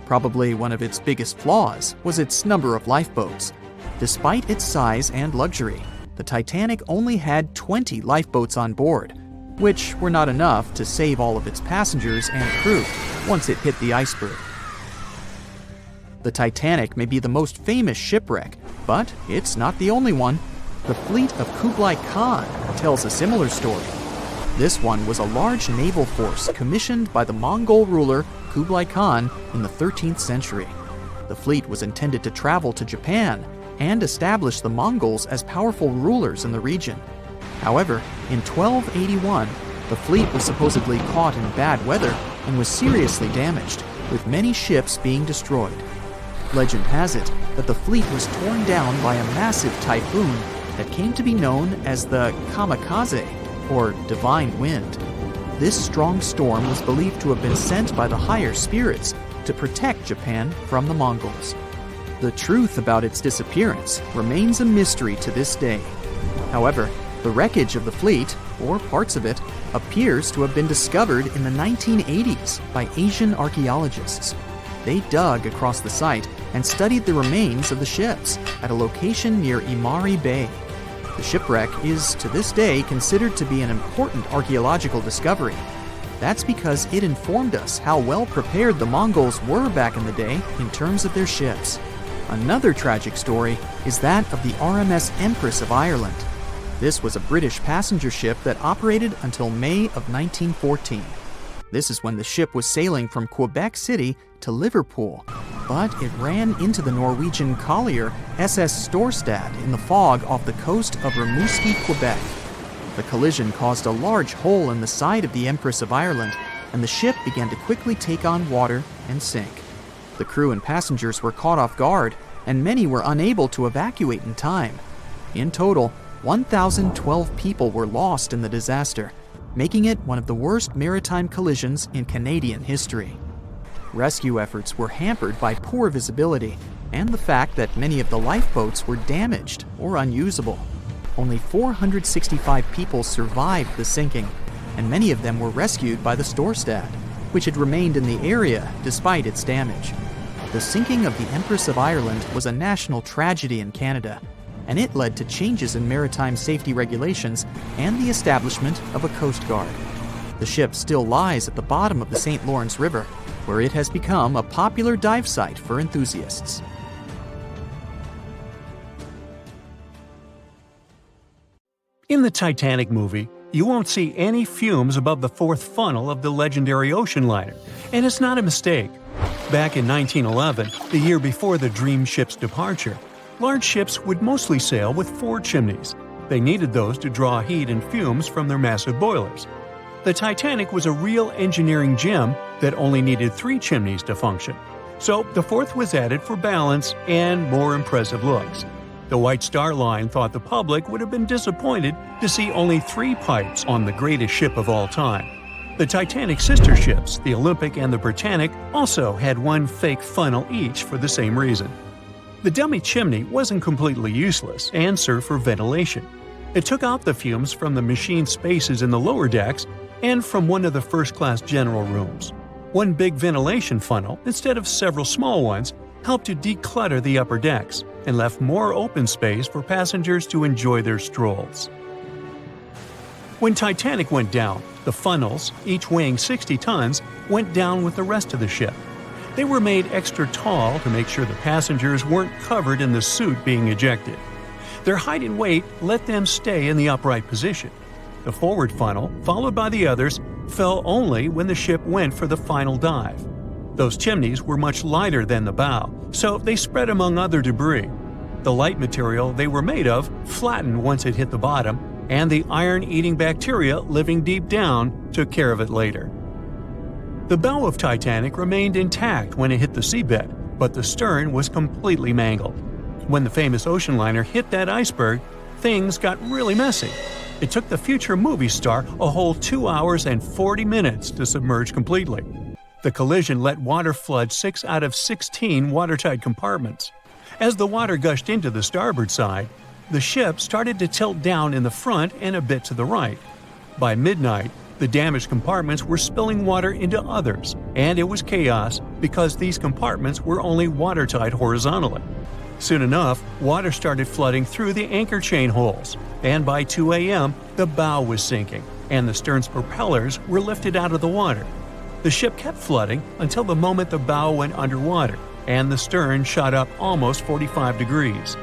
Probably one of its biggest flaws was its number of lifeboats. Despite its size and luxury, the Titanic only had 20 lifeboats on board, which were not enough to save all of its passengers and crew once it hit the iceberg. The Titanic may be the most famous shipwreck, but it's not the only one. The fleet of Kublai Khan tells a similar story. This one was a large naval force commissioned by the Mongol ruler Kublai Khan in the 13th century. The fleet was intended to travel to Japan and establish the Mongols as powerful rulers in the region. However, in 1281, the fleet was supposedly caught in bad weather and was seriously damaged, with many ships being destroyed. Legend has it that the fleet was torn down by a massive typhoon that came to be known as the kamikaze, or divine wind. This strong storm was believed to have been sent by the higher spirits to protect Japan from the Mongols. The truth about its disappearance remains a mystery to this day. However, the wreckage of the fleet, or parts of it, appears to have been discovered in the 1980s by Asian archaeologists. They dug across the site and studied the remains of the ships at a location near Imari Bay. The shipwreck is, to this day, considered to be an important archaeological discovery. That's because it informed us how well prepared the Mongols were back in the day in terms of their ships. Another tragic story is that of the RMS Empress of Ireland. This was a British passenger ship that operated until May of 1914. This is when the ship was sailing from Quebec City to Liverpool, but it ran into the Norwegian collier SS Storstad in the fog off the coast of Rimouski, Quebec. The collision caused a large hole in the side of the Empress of Ireland, and the ship began to quickly take on water and sink. The crew and passengers were caught off guard, and many were unable to evacuate in time. In total, 1,012 people were lost in the disaster, making it one of the worst maritime collisions in Canadian history. Rescue efforts were hampered by poor visibility and the fact that many of the lifeboats were damaged or unusable. Only 465 people survived the sinking, and many of them were rescued by the Storstad. which had remained in the area despite its damage. The sinking of the Empress of Ireland was a national tragedy in Canada, and it led to changes in maritime safety regulations and the establishment of a coast guard. The ship still lies at the bottom of the St. Lawrence River, where it has become a popular dive site for enthusiasts.
In the Titanic movie, you won't see any fumes above the fourth funnel of the legendary ocean liner, and it's not a mistake. Back in 1911, the year before the Dream ship's departure, large ships would mostly sail with 4 chimneys. They needed those to draw heat and fumes from their massive boilers. The Titanic was a real engineering gem that only needed 3 chimneys to function. So the fourth was added for balance and more impressive looks. The White Star Line thought the public would have been disappointed to see only 3 pipes on the greatest ship of all time. The Titanic's sister ships, the Olympic and the Britannic, also had 1 fake funnel each for the same reason. The dummy chimney wasn't completely useless and served for ventilation. It took out the fumes from the machine spaces in the lower decks and from one of the first-class general rooms. 1 big ventilation funnel, instead of several small ones, helped to declutter the upper decks and left more open space for passengers to enjoy their strolls. When Titanic went down, the funnels, each weighing 60 tons, went down with the rest of the ship. They were made extra tall to make sure the passengers weren't covered in the suit being ejected. Their height and weight let them stay in the upright position. The forward funnel, followed by the others, fell only when the ship went for the final dive. Those chimneys were much lighter than the bow, so they spread among other debris. The light material they were made of flattened once it hit the bottom, and the iron-eating bacteria living deep down took care of it later. The bow of Titanic remained intact when it hit the seabed, but the stern was completely mangled. When the famous ocean liner hit that iceberg, things got really messy. It took the future movie star a whole 2 hours and 40 minutes to submerge completely. The collision let water flood 6 out of 16 watertight compartments. As the water gushed into the starboard side, the ship started to tilt down in the front and a bit to the right. By midnight, the damaged compartments were spilling water into others, and it was chaos because these compartments were only watertight horizontally. Soon enough, water started flooding through the anchor chain holes, and by 2 a.m., the bow was sinking, and the stern's propellers were lifted out of the water. The ship kept flooding until the moment the bow went underwater, and the stern shot up almost 45 degrees.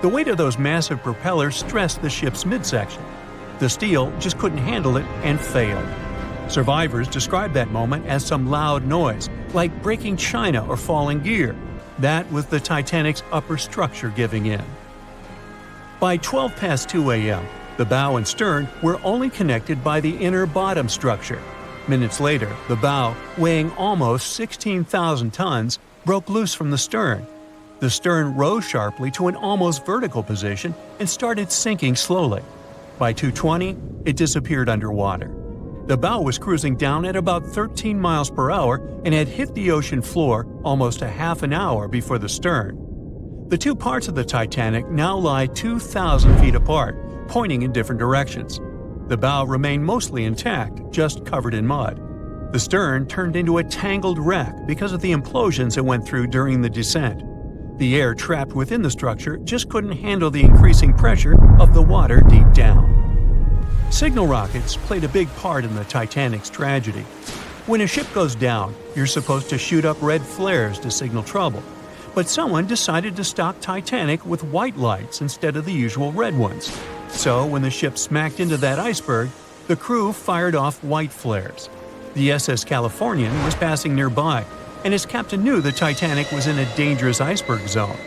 The weight of those massive propellers stressed the ship's midsection. The steel just couldn't handle it and failed. Survivors described that moment as some loud noise, like breaking china or falling gear. That was the Titanic's upper structure giving in. By 12 past 2 a.m., the bow and stern were only connected by the inner bottom structure. Minutes later, the bow, weighing almost 16,000 tons, broke loose from the stern. The stern rose sharply to an almost vertical position and started sinking slowly. By 2:20, it disappeared underwater. The bow was cruising down at about 13 miles per hour and had hit the ocean floor almost a half an hour before the stern. The 2 parts of the Titanic now lie 2,000 feet apart, pointing in different directions. The bow remained mostly intact, just covered in mud. The stern turned into a tangled wreck because of the implosions it went through during the descent. The air trapped within the structure just couldn't handle the increasing pressure of the water deep down. Signal rockets played a big part in the Titanic's tragedy. When a ship goes down, you're supposed to shoot up red flares to signal trouble. But someone decided to stock Titanic with white lights instead of the usual red ones. So when the ship smacked into that iceberg, the crew fired off white flares. The SS Californian was passing nearby, and its captain knew the Titanic was in a dangerous iceberg zone.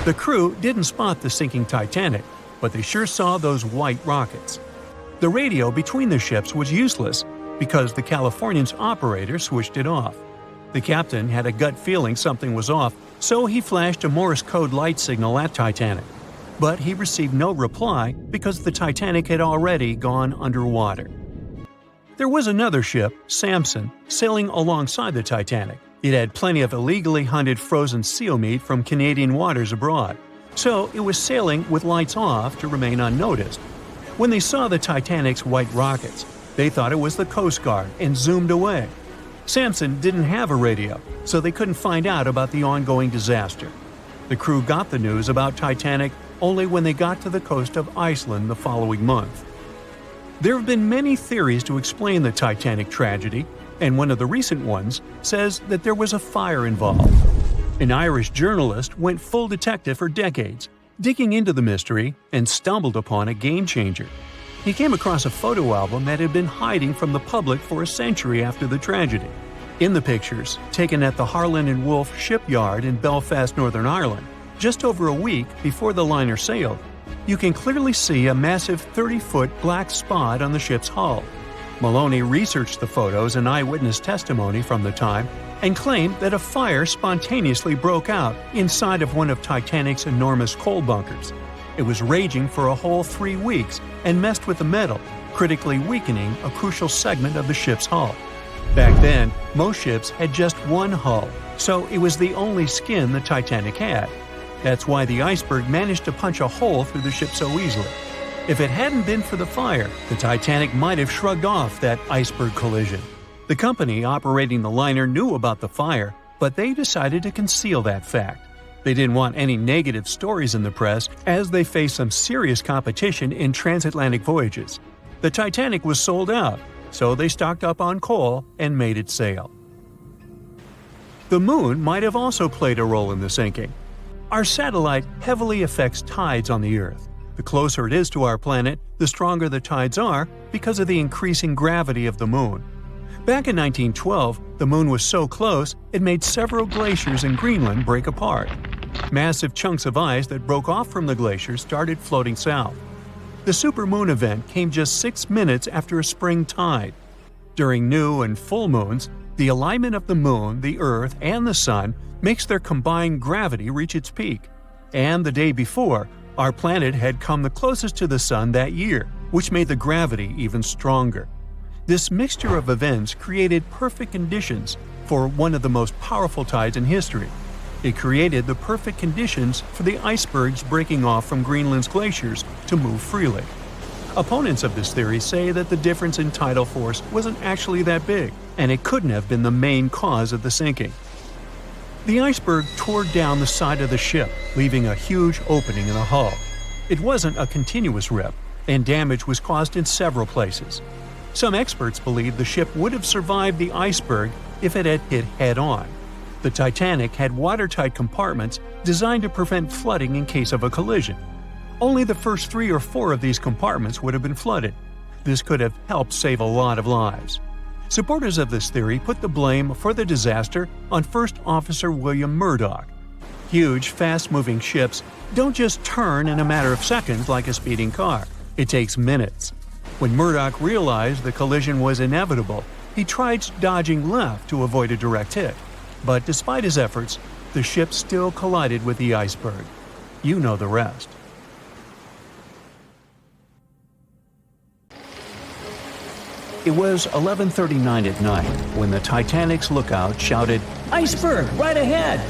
The crew didn't spot the sinking Titanic, but they sure saw those white rockets. The radio between the ships was useless because the Californian's operator switched it off. The captain had a gut feeling something was off, so he flashed a Morse code light signal at Titanic. But he received no reply because the Titanic had already gone underwater. There was another ship, Samson, sailing alongside the Titanic. It had plenty of illegally hunted frozen seal meat from Canadian waters abroad, so it was sailing with lights off to remain unnoticed. When they saw the Titanic's white rockets, they thought it was the Coast Guard and zoomed away. Sampson didn't have a radio, so they couldn't find out about the ongoing disaster. The crew got the news about Titanic only when they got to the coast of Iceland the following month. There have been many theories to explain the Titanic tragedy, and one of the recent ones says that there was a fire involved. An Irish journalist went full detective for decades, digging into the mystery, and stumbled upon a game-changer. He came across a photo album that had been hiding from the public for a century after the tragedy. In the pictures, taken at the Harland and Wolff shipyard in Belfast, Northern Ireland, just over a week before the liner sailed, you can clearly see a massive 30-foot black spot on the ship's hull. Maloney researched the photos and eyewitness testimony from the time and claimed that a fire spontaneously broke out inside of one of Titanic's enormous coal bunkers. It was raging for a whole 3 weeks and messed with the metal, critically weakening a crucial segment of the ship's hull. Back then, most ships had just one hull, so it was the only skin the Titanic had. That's why the iceberg managed to punch a hole through the ship so easily. If it hadn't been for the fire, the Titanic might have shrugged off that iceberg collision. The company operating the liner knew about the fire, but they decided to conceal that fact. They didn't want any negative stories in the press as they faced some serious competition in transatlantic voyages. The Titanic was sold out, so they stocked up on coal and made it sail. The moon might have also played a role in the sinking. Our satellite heavily affects tides on the Earth. The closer it is to our planet, the stronger the tides are because of the increasing gravity of the moon. Back in 1912, the moon was so close it made several glaciers in Greenland break apart. Massive chunks of ice that broke off from the glaciers started floating south. The supermoon event came just 6 minutes after a spring tide. During new and full moons, the alignment of the moon, the Earth, and the sun makes their combined gravity reach its peak. And the day before, our planet had come the closest to the sun that year, which made the gravity even stronger. This mixture of events created perfect conditions for one of the most powerful tides in history. It created the perfect conditions for the icebergs breaking off from Greenland's glaciers to move freely. Opponents of this theory say that the difference in tidal force wasn't actually that big, and it couldn't have been the main cause of the sinking. The iceberg tore down the side of the ship, leaving a huge opening in the hull. It wasn't a continuous rip, and damage was caused in several places. Some experts believe the ship would have survived the iceberg if it had hit head-on. The Titanic had watertight compartments designed to prevent flooding in case of a collision. Only the first 3 or 4 of these compartments would have been flooded. This could have helped save a lot of lives. Supporters of this theory put the blame for the disaster on First Officer William Murdoch. Huge, fast-moving ships don't just turn in a matter of seconds like a speeding car. It takes minutes. When Murdoch realized the collision was inevitable, he tried dodging left to avoid a direct hit. But despite his efforts, the ship still collided with the iceberg. You know the rest. It was 11:39 at night when the Titanic's lookout shouted, "Iceberg, right ahead!"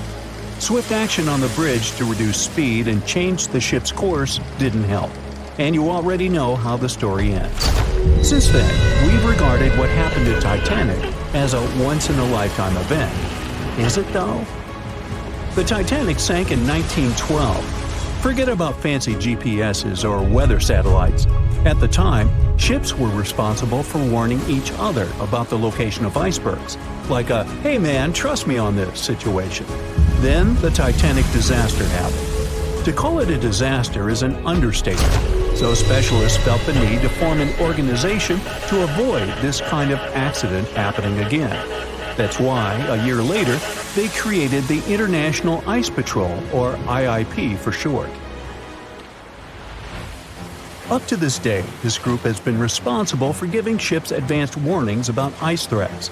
Swift action on the bridge to reduce speed and change the ship's course didn't help, and you already know how the story ends. Since then, we've regarded what happened to Titanic as a once-in-a-lifetime event. Is it though? The Titanic sank in 1912. Forget about fancy GPSs or weather satellites. At the time, ships were responsible for warning each other about the location of icebergs, like a "hey man, trust me on this" situation. Then the Titanic disaster happened. To call it a disaster is an understatement, so specialists felt the need to form an organization to avoid this kind of accident happening again. That's why, a year later, they created the International Ice Patrol, or IIP for short. Up to this day, this group has been responsible for giving ships advanced warnings about ice threats.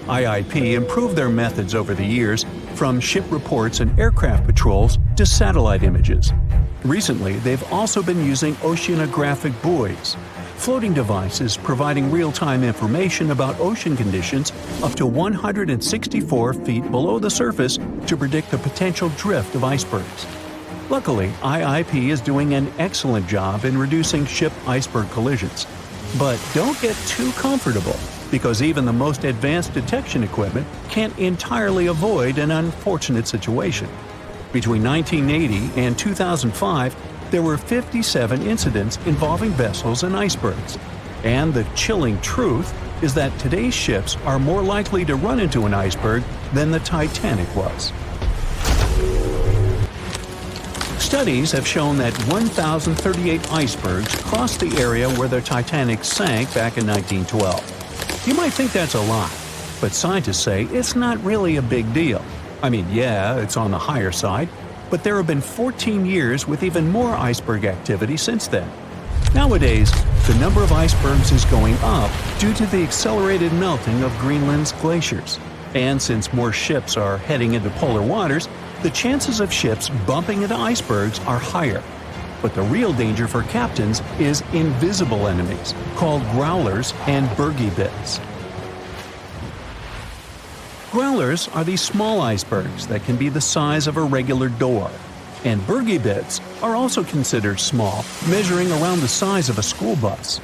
IIP improved their methods over the years, from ship reports and aircraft patrols to satellite images. Recently, they've also been using oceanographic buoys, floating devices providing real-time information about ocean conditions up to 164 feet below the surface to predict the potential drift of icebergs. Luckily, IIP is doing an excellent job in reducing ship iceberg collisions. But don't get too comfortable. because even the most advanced detection equipment can't entirely avoid an unfortunate situation. Between 1980 and 2005, there were 57 incidents involving vessels and icebergs. And the chilling truth is that today's ships are more likely to run into an iceberg than the Titanic was. Studies have shown that 1,038 icebergs crossed the area where the Titanic sank back in 1912. You might think that's a lot, but scientists say it's not really a big deal. I mean, yeah, it's on the higher side, but there have been 14 years with even more iceberg activity since then. Nowadays, the number of icebergs is going up due to the accelerated melting of Greenland's glaciers. And since more ships are heading into polar waters, the chances of ships bumping into icebergs are higher. But the real danger for captains is invisible enemies, called growlers and bergy bits. Growlers are these small icebergs that can be the size of a regular door. And bergy bits are also considered small, measuring around the size of a school bus.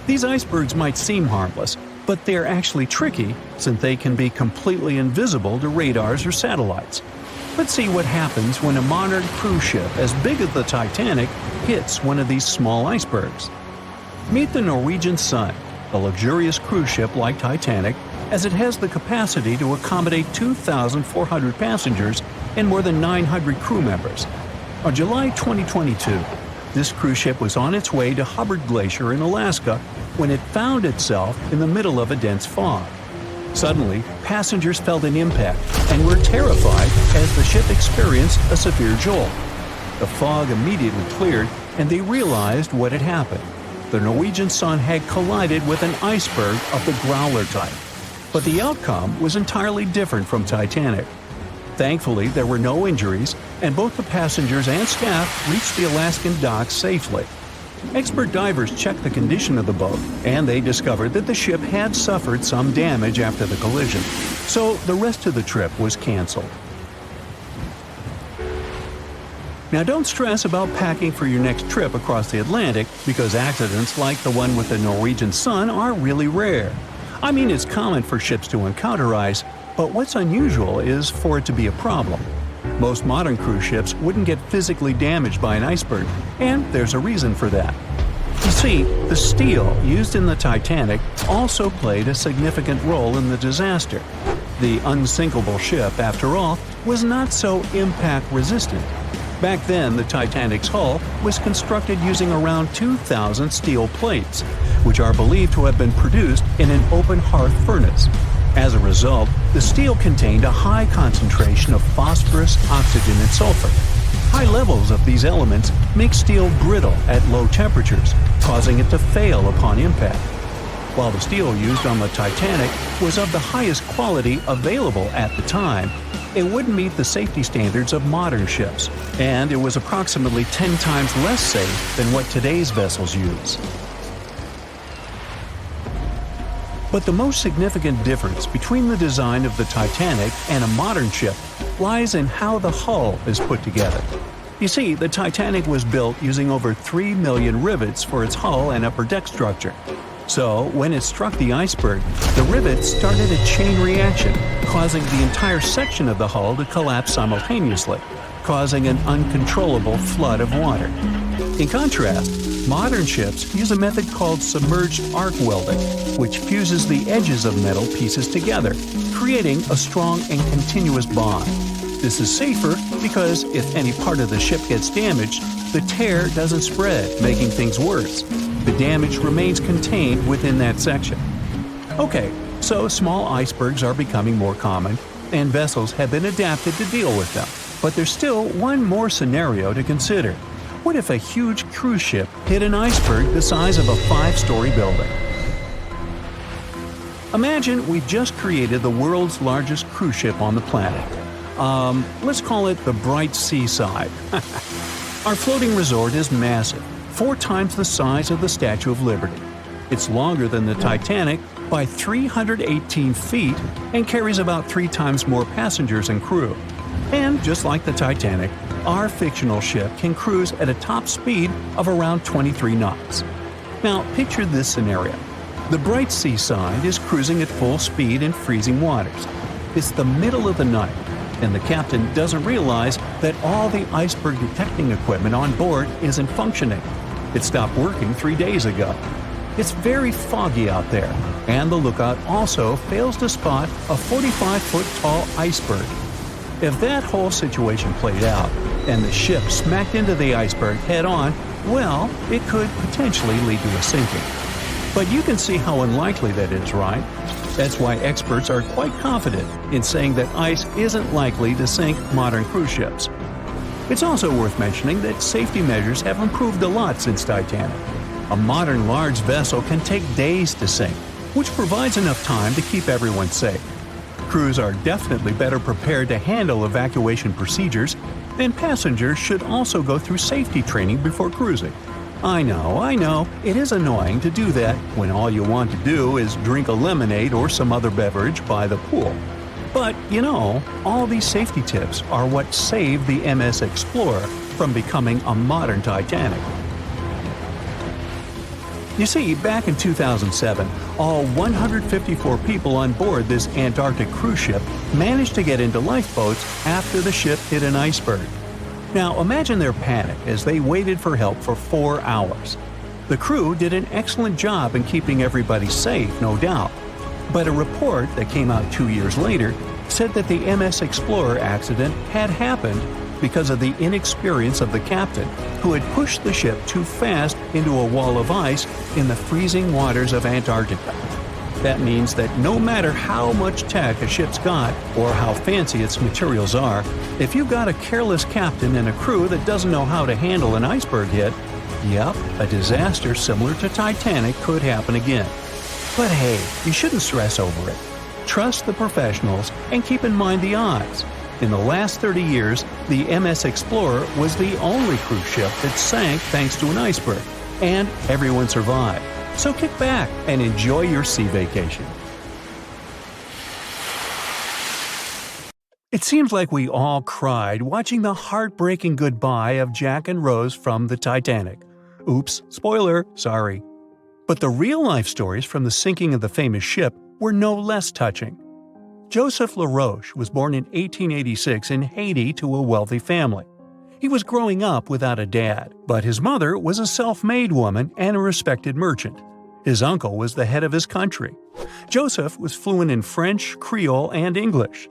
These icebergs might seem harmless, but they're actually tricky since they can be completely invisible to radars or satellites. Let's see what happens when a modern cruise ship as big as the Titanic hits one of these small icebergs. Meet the Norwegian Sun, a luxurious cruise ship like Titanic, as it has the capacity to accommodate 2,400 passengers and more than 900 crew members. On July 2022, this cruise ship was on its way to Hubbard Glacier in Alaska when it found itself in the middle of a dense fog. Suddenly, passengers felt an impact and were terrified as the ship experienced a severe jolt. The fog immediately cleared and they realized what had happened. The Norwegian Sun had collided with an iceberg of the growler type. But the outcome was entirely different from Titanic. Thankfully, there were no injuries, and both the passengers and staff reached the Alaskan docks safely. Expert divers checked the condition of the boat, and they discovered that the ship had suffered some damage after the collision, so the rest of the trip was canceled. Now don't stress about packing for your next trip across the Atlantic because accidents like the one with the Norwegian Sun are really rare. I mean, it's common for ships to encounter ice, but what's unusual is for it to be a problem. Most modern cruise ships wouldn't get physically damaged by an iceberg, and there's a reason for that. You see, the steel used in the Titanic also played a significant role in the disaster. The unsinkable ship, after all, was not so impact-resistant. Back then, the Titanic's hull was constructed using around 2,000 steel plates, which are believed to have been produced in an open hearth furnace. As a result, the steel contained a high concentration of phosphorus, oxygen, and sulfur. High levels of these elements make steel brittle at low temperatures, causing it to fail upon impact. While the steel used on the Titanic was of the highest quality available at the time, it wouldn't meet the safety standards of modern ships, and it was approximately 10 times less safe than what today's vessels use. But the most significant difference between the design of the Titanic and a modern ship lies in how the hull is put together. You see, the Titanic was built using over 3 million rivets for its hull and upper deck structure. So, when it struck the iceberg, the rivets started a chain reaction, causing the entire section of the hull to collapse simultaneously, causing an uncontrollable flood of water. In contrast, modern ships use a method called submerged arc welding, which fuses the edges of metal pieces together, creating a strong and continuous bond. This is safer because if any part of the ship gets damaged, the tear doesn't spread, making things worse. The damage remains contained within that section. Okay, so small icebergs are becoming more common, and vessels have been adapted to deal with them. But there's still one more scenario to consider. What if a huge cruise ship hit an iceberg the size of a 5-story building? Imagine we've just created the world's largest cruise ship on the planet. Let's call it the Bright Seaside. Our floating resort is massive, 4 times the size of the Statue of Liberty. It's longer than the Titanic by 318 feet and carries about 3 times more passengers and crew. And just like the Titanic, our fictional ship can cruise at a top speed of around 23 knots. Now, picture this scenario. The bright seaside is cruising at full speed in freezing waters. It's the middle of the night, and the captain doesn't realize that all the iceberg detecting equipment on board isn't functioning. It stopped working 3 days ago. It's very foggy out there, and the lookout also fails to spot a 45-foot tall iceberg. If that whole situation played out, and the ship smacked into the iceberg head-on, well, it could potentially lead to a sinking. But you can see how unlikely that is, right? That's why experts are quite confident in saying that ice isn't likely to sink modern cruise ships. It's also worth mentioning that safety measures have improved a lot since Titanic. A modern large vessel can take days to sink, which provides enough time to keep everyone safe. Crews are definitely better prepared to handle evacuation procedures, and passengers should also go through safety training before cruising. I know, it is annoying to do that when all you want to do is drink a lemonade or some other beverage by the pool. But, all these safety tips are what saved the MS Explorer from becoming a modern Titanic. You see, back in 2007, all 154 people on board this Antarctic cruise ship managed to get into lifeboats after the ship hit an iceberg. Now imagine their panic as they waited for help for 4 hours. The crew did an excellent job in keeping everybody safe, no doubt. But a report that came out 2 years later said that the MS Explorer accident had happened because of the inexperience of the captain, who had pushed the ship too fast into a wall of ice in the freezing waters of Antarctica. That means that no matter how much tech a ship's got or how fancy its materials are, if you've got a careless captain and a crew that doesn't know how to handle an iceberg hit, yep, a disaster similar to Titanic could happen again. But hey, you shouldn't stress over it. Trust the professionals and keep in mind the odds. In the last 30 years, the MS Explorer was the only cruise ship that sank thanks to an iceberg, and everyone survived. So kick back and enjoy your sea vacation. It seems like we all cried watching the heartbreaking goodbye of Jack and Rose from the Titanic. Oops, spoiler, sorry. But the real-life stories from the sinking of the famous ship were no less touching. Joseph Laroche was born in 1886 in Haiti to a wealthy family. He was growing up without a dad, but his mother was a self-made woman and a respected merchant. His uncle was the head of his country. Joseph was fluent in French, Creole, and English.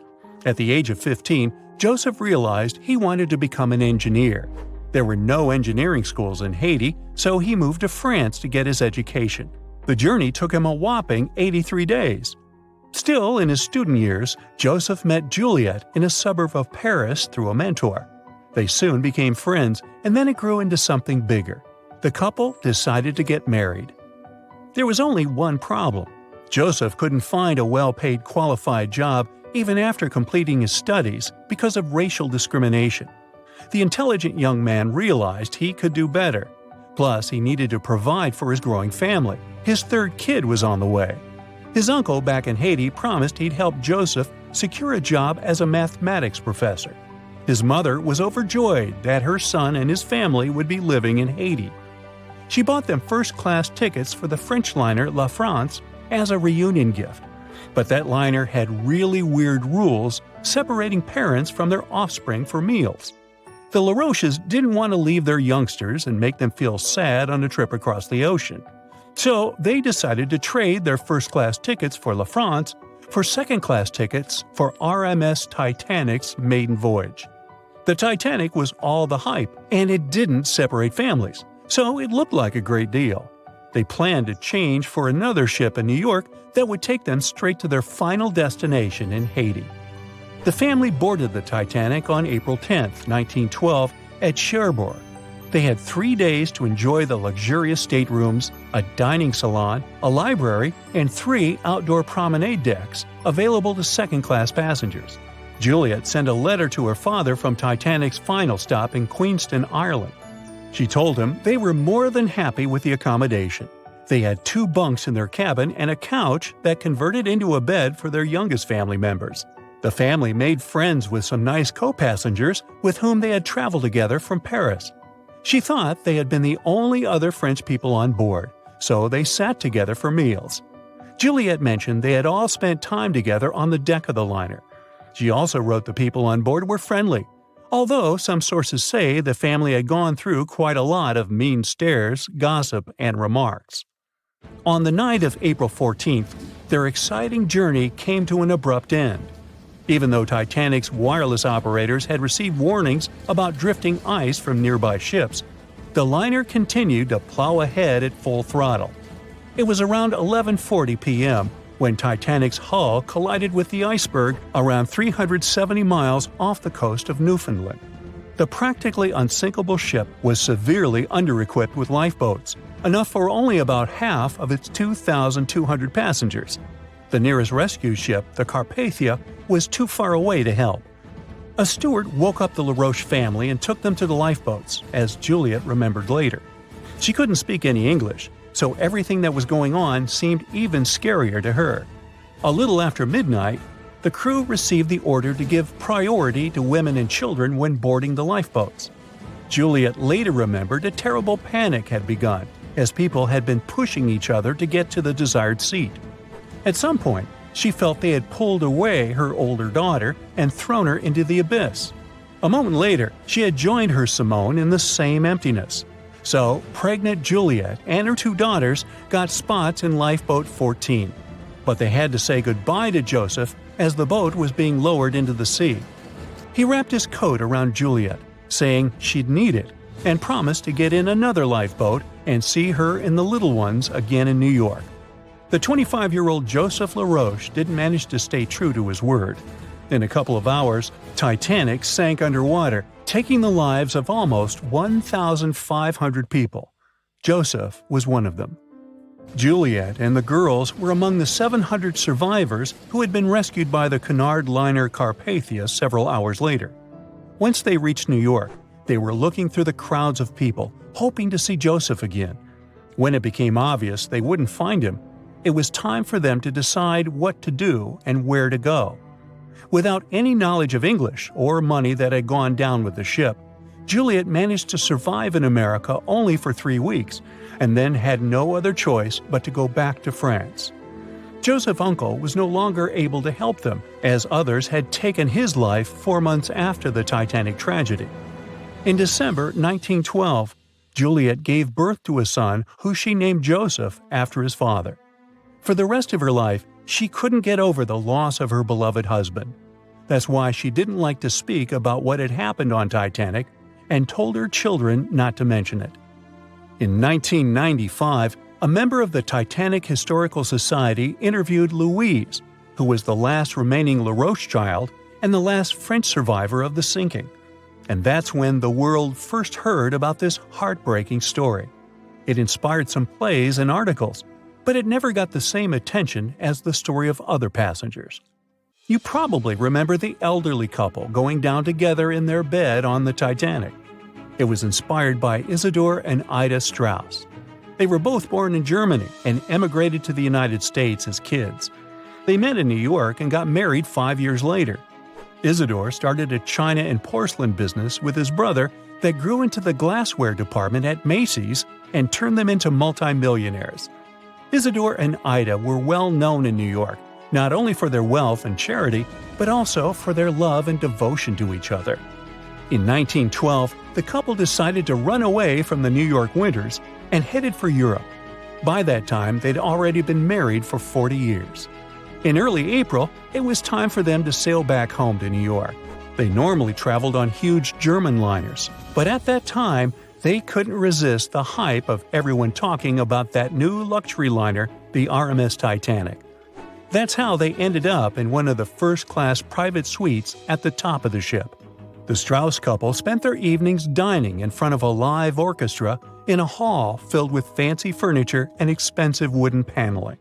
At the age of 15, Joseph realized he wanted to become an engineer. There were no engineering schools in Haiti, so he moved to France to get his education. The journey took him a whopping 83 days. Still, in his student years, Joseph met Juliet in a suburb of Paris through a mentor. They soon became friends, and then it grew into something bigger. The couple decided to get married. There was only one problem. Joseph couldn't find a well-paid qualified job even after completing his studies because of racial discrimination. The intelligent young man realized he could do better. Plus, he needed to provide for his growing family. His third kid was on the way. His uncle back in Haiti promised he'd help Joseph secure a job as a mathematics professor. His mother was overjoyed that her son and his family would be living in Haiti. She bought them first-class tickets for the French liner La France as a reunion gift. But that liner had really weird rules separating parents from their offspring for meals. The Laroches didn't want to leave their youngsters and make them feel sad on a trip across the ocean. So they decided to trade their first-class tickets for La France for second-class tickets for RMS Titanic's maiden voyage. The Titanic was all the hype, and it didn't separate families, so it looked like a great deal. They planned to change for another ship in New York that would take them straight to their final destination in Haiti. The family boarded the Titanic on April 10, 1912, at Cherbourg. They had 3 days to enjoy the luxurious staterooms, a dining salon, a library, and 3 outdoor promenade decks available to second-class passengers. Juliet sent a letter to her father from Titanic's final stop in Queenston, Ireland. She told him they were more than happy with the accommodation. They had 2 bunks in their cabin and a couch that converted into a bed for their youngest family members. The family made friends with some nice co-passengers with whom they had traveled together from Paris. She thought they had been the only other French people on board, so they sat together for meals. Juliet mentioned they had all spent time together on the deck of the liner. She also wrote the people on board were friendly, although some sources say the family had gone through quite a lot of mean stares, gossip, and remarks. On the night of April 14th, their exciting journey came to an abrupt end. Even though Titanic's wireless operators had received warnings about drifting ice from nearby ships, the liner continued to plow ahead at full throttle. It was around 11:40 p.m. when Titanic's hull collided with the iceberg around 370 miles off the coast of Newfoundland. The practically unsinkable ship was severely under-equipped with lifeboats, enough for only about half of its 2,200 passengers. The nearest rescue ship, the Carpathia, was too far away to help. A steward woke up the Laroche family and took them to the lifeboats, as Juliet remembered later. She couldn't speak any English, so everything that was going on seemed even scarier to her. A little after midnight, the crew received the order to give priority to women and children when boarding the lifeboats. Juliet later remembered a terrible panic had begun, as people had been pushing each other to get to the desired seat. At some point, she felt they had pulled away her older daughter and thrown her into the abyss. A moment later, she had joined her Simone in the same emptiness. So, pregnant Juliet and her two daughters got spots in Lifeboat 14. But they had to say goodbye to Joseph as the boat was being lowered into the sea. He wrapped his coat around Juliet, saying she'd need it, and promised to get in another lifeboat and see her and the little ones again in New York. The 25-year-old Joseph Laroche didn't manage to stay true to his word. In a couple of hours, Titanic sank underwater, taking the lives of almost 1,500 people. Joseph was one of them. Juliet and the girls were among the 700 survivors who had been rescued by the Cunard liner Carpathia several hours later. Once they reached New York, they were looking through the crowds of people, hoping to see Joseph again. When it became obvious they wouldn't find him, it was time for them to decide what to do and where to go. Without any knowledge of English or money that had gone down with the ship, Juliet managed to survive in America only for 3 weeks, and then had no other choice but to go back to France. Joseph's uncle was no longer able to help them, as others had taken his life 4 months after the Titanic tragedy. In December 1912, Juliet gave birth to a son who she named Joseph after his father. For the rest of her life, she couldn't get over the loss of her beloved husband. That's why she didn't like to speak about what had happened on Titanic and told her children not to mention it. In 1995, a member of the Titanic Historical Society interviewed Louise, who was the last remaining Laroche child and the last French survivor of the sinking. And that's when the world first heard about this heartbreaking story. It inspired some plays and articles, but it never got the same attention as the story of other passengers. You probably remember the elderly couple going down together in their bed on the Titanic. It was inspired by Isidor and Ida Strauss. They were both born in Germany and emigrated to the United States as kids. They met in New York and got married 5 years later. Isidor started a china and porcelain business with his brother that grew into the glassware department at Macy's and turned them into multimillionaires. Isidor and Ida were well known in New York, not only for their wealth and charity, but also for their love and devotion to each other. In 1912, the couple decided to run away from the New York winters and headed for Europe. By that time, they'd already been married for 40 years. In early April, it was time for them to sail back home to New York. They normally traveled on huge German liners, but at that time, they couldn't resist the hype of everyone talking about that new luxury liner, the RMS Titanic. That's how they ended up in one of the first-class private suites at the top of the ship. The Strauss couple spent their evenings dining in front of a live orchestra in a hall filled with fancy furniture and expensive wooden paneling.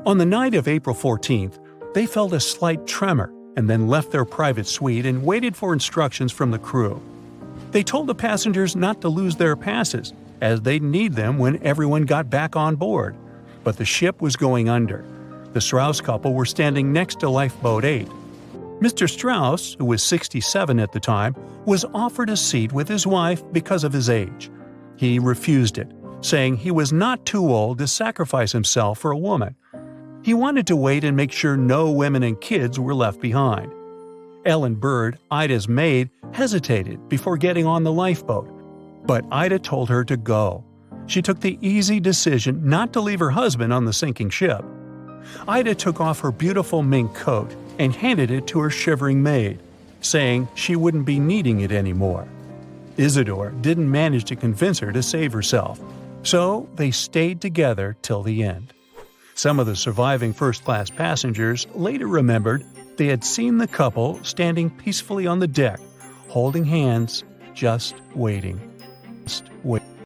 On the night of April 14th, they felt a slight tremor and then left their private suite and waited for instructions from the crew. They told the passengers not to lose their passes, as they'd need them when everyone got back on board. But the ship was going under. The Strauss couple were standing next to Lifeboat 8. Mr. Strauss, who was 67 at the time, was offered a seat with his wife because of his age. He refused it, saying he was not too old to sacrifice himself for a woman. He wanted to wait and make sure no women and kids were left behind. Ellen Bird, Ida's maid, hesitated before getting on the lifeboat, but Ida told her to go. She took the easy decision not to leave her husband on the sinking ship. Ida took off her beautiful mink coat and handed it to her shivering maid, saying she wouldn't be needing it anymore. Isidore didn't manage to convince her to save herself, so they stayed together till the end. Some of the surviving first-class passengers later remembered they had seen the couple standing peacefully on the deck, holding hands, just waiting.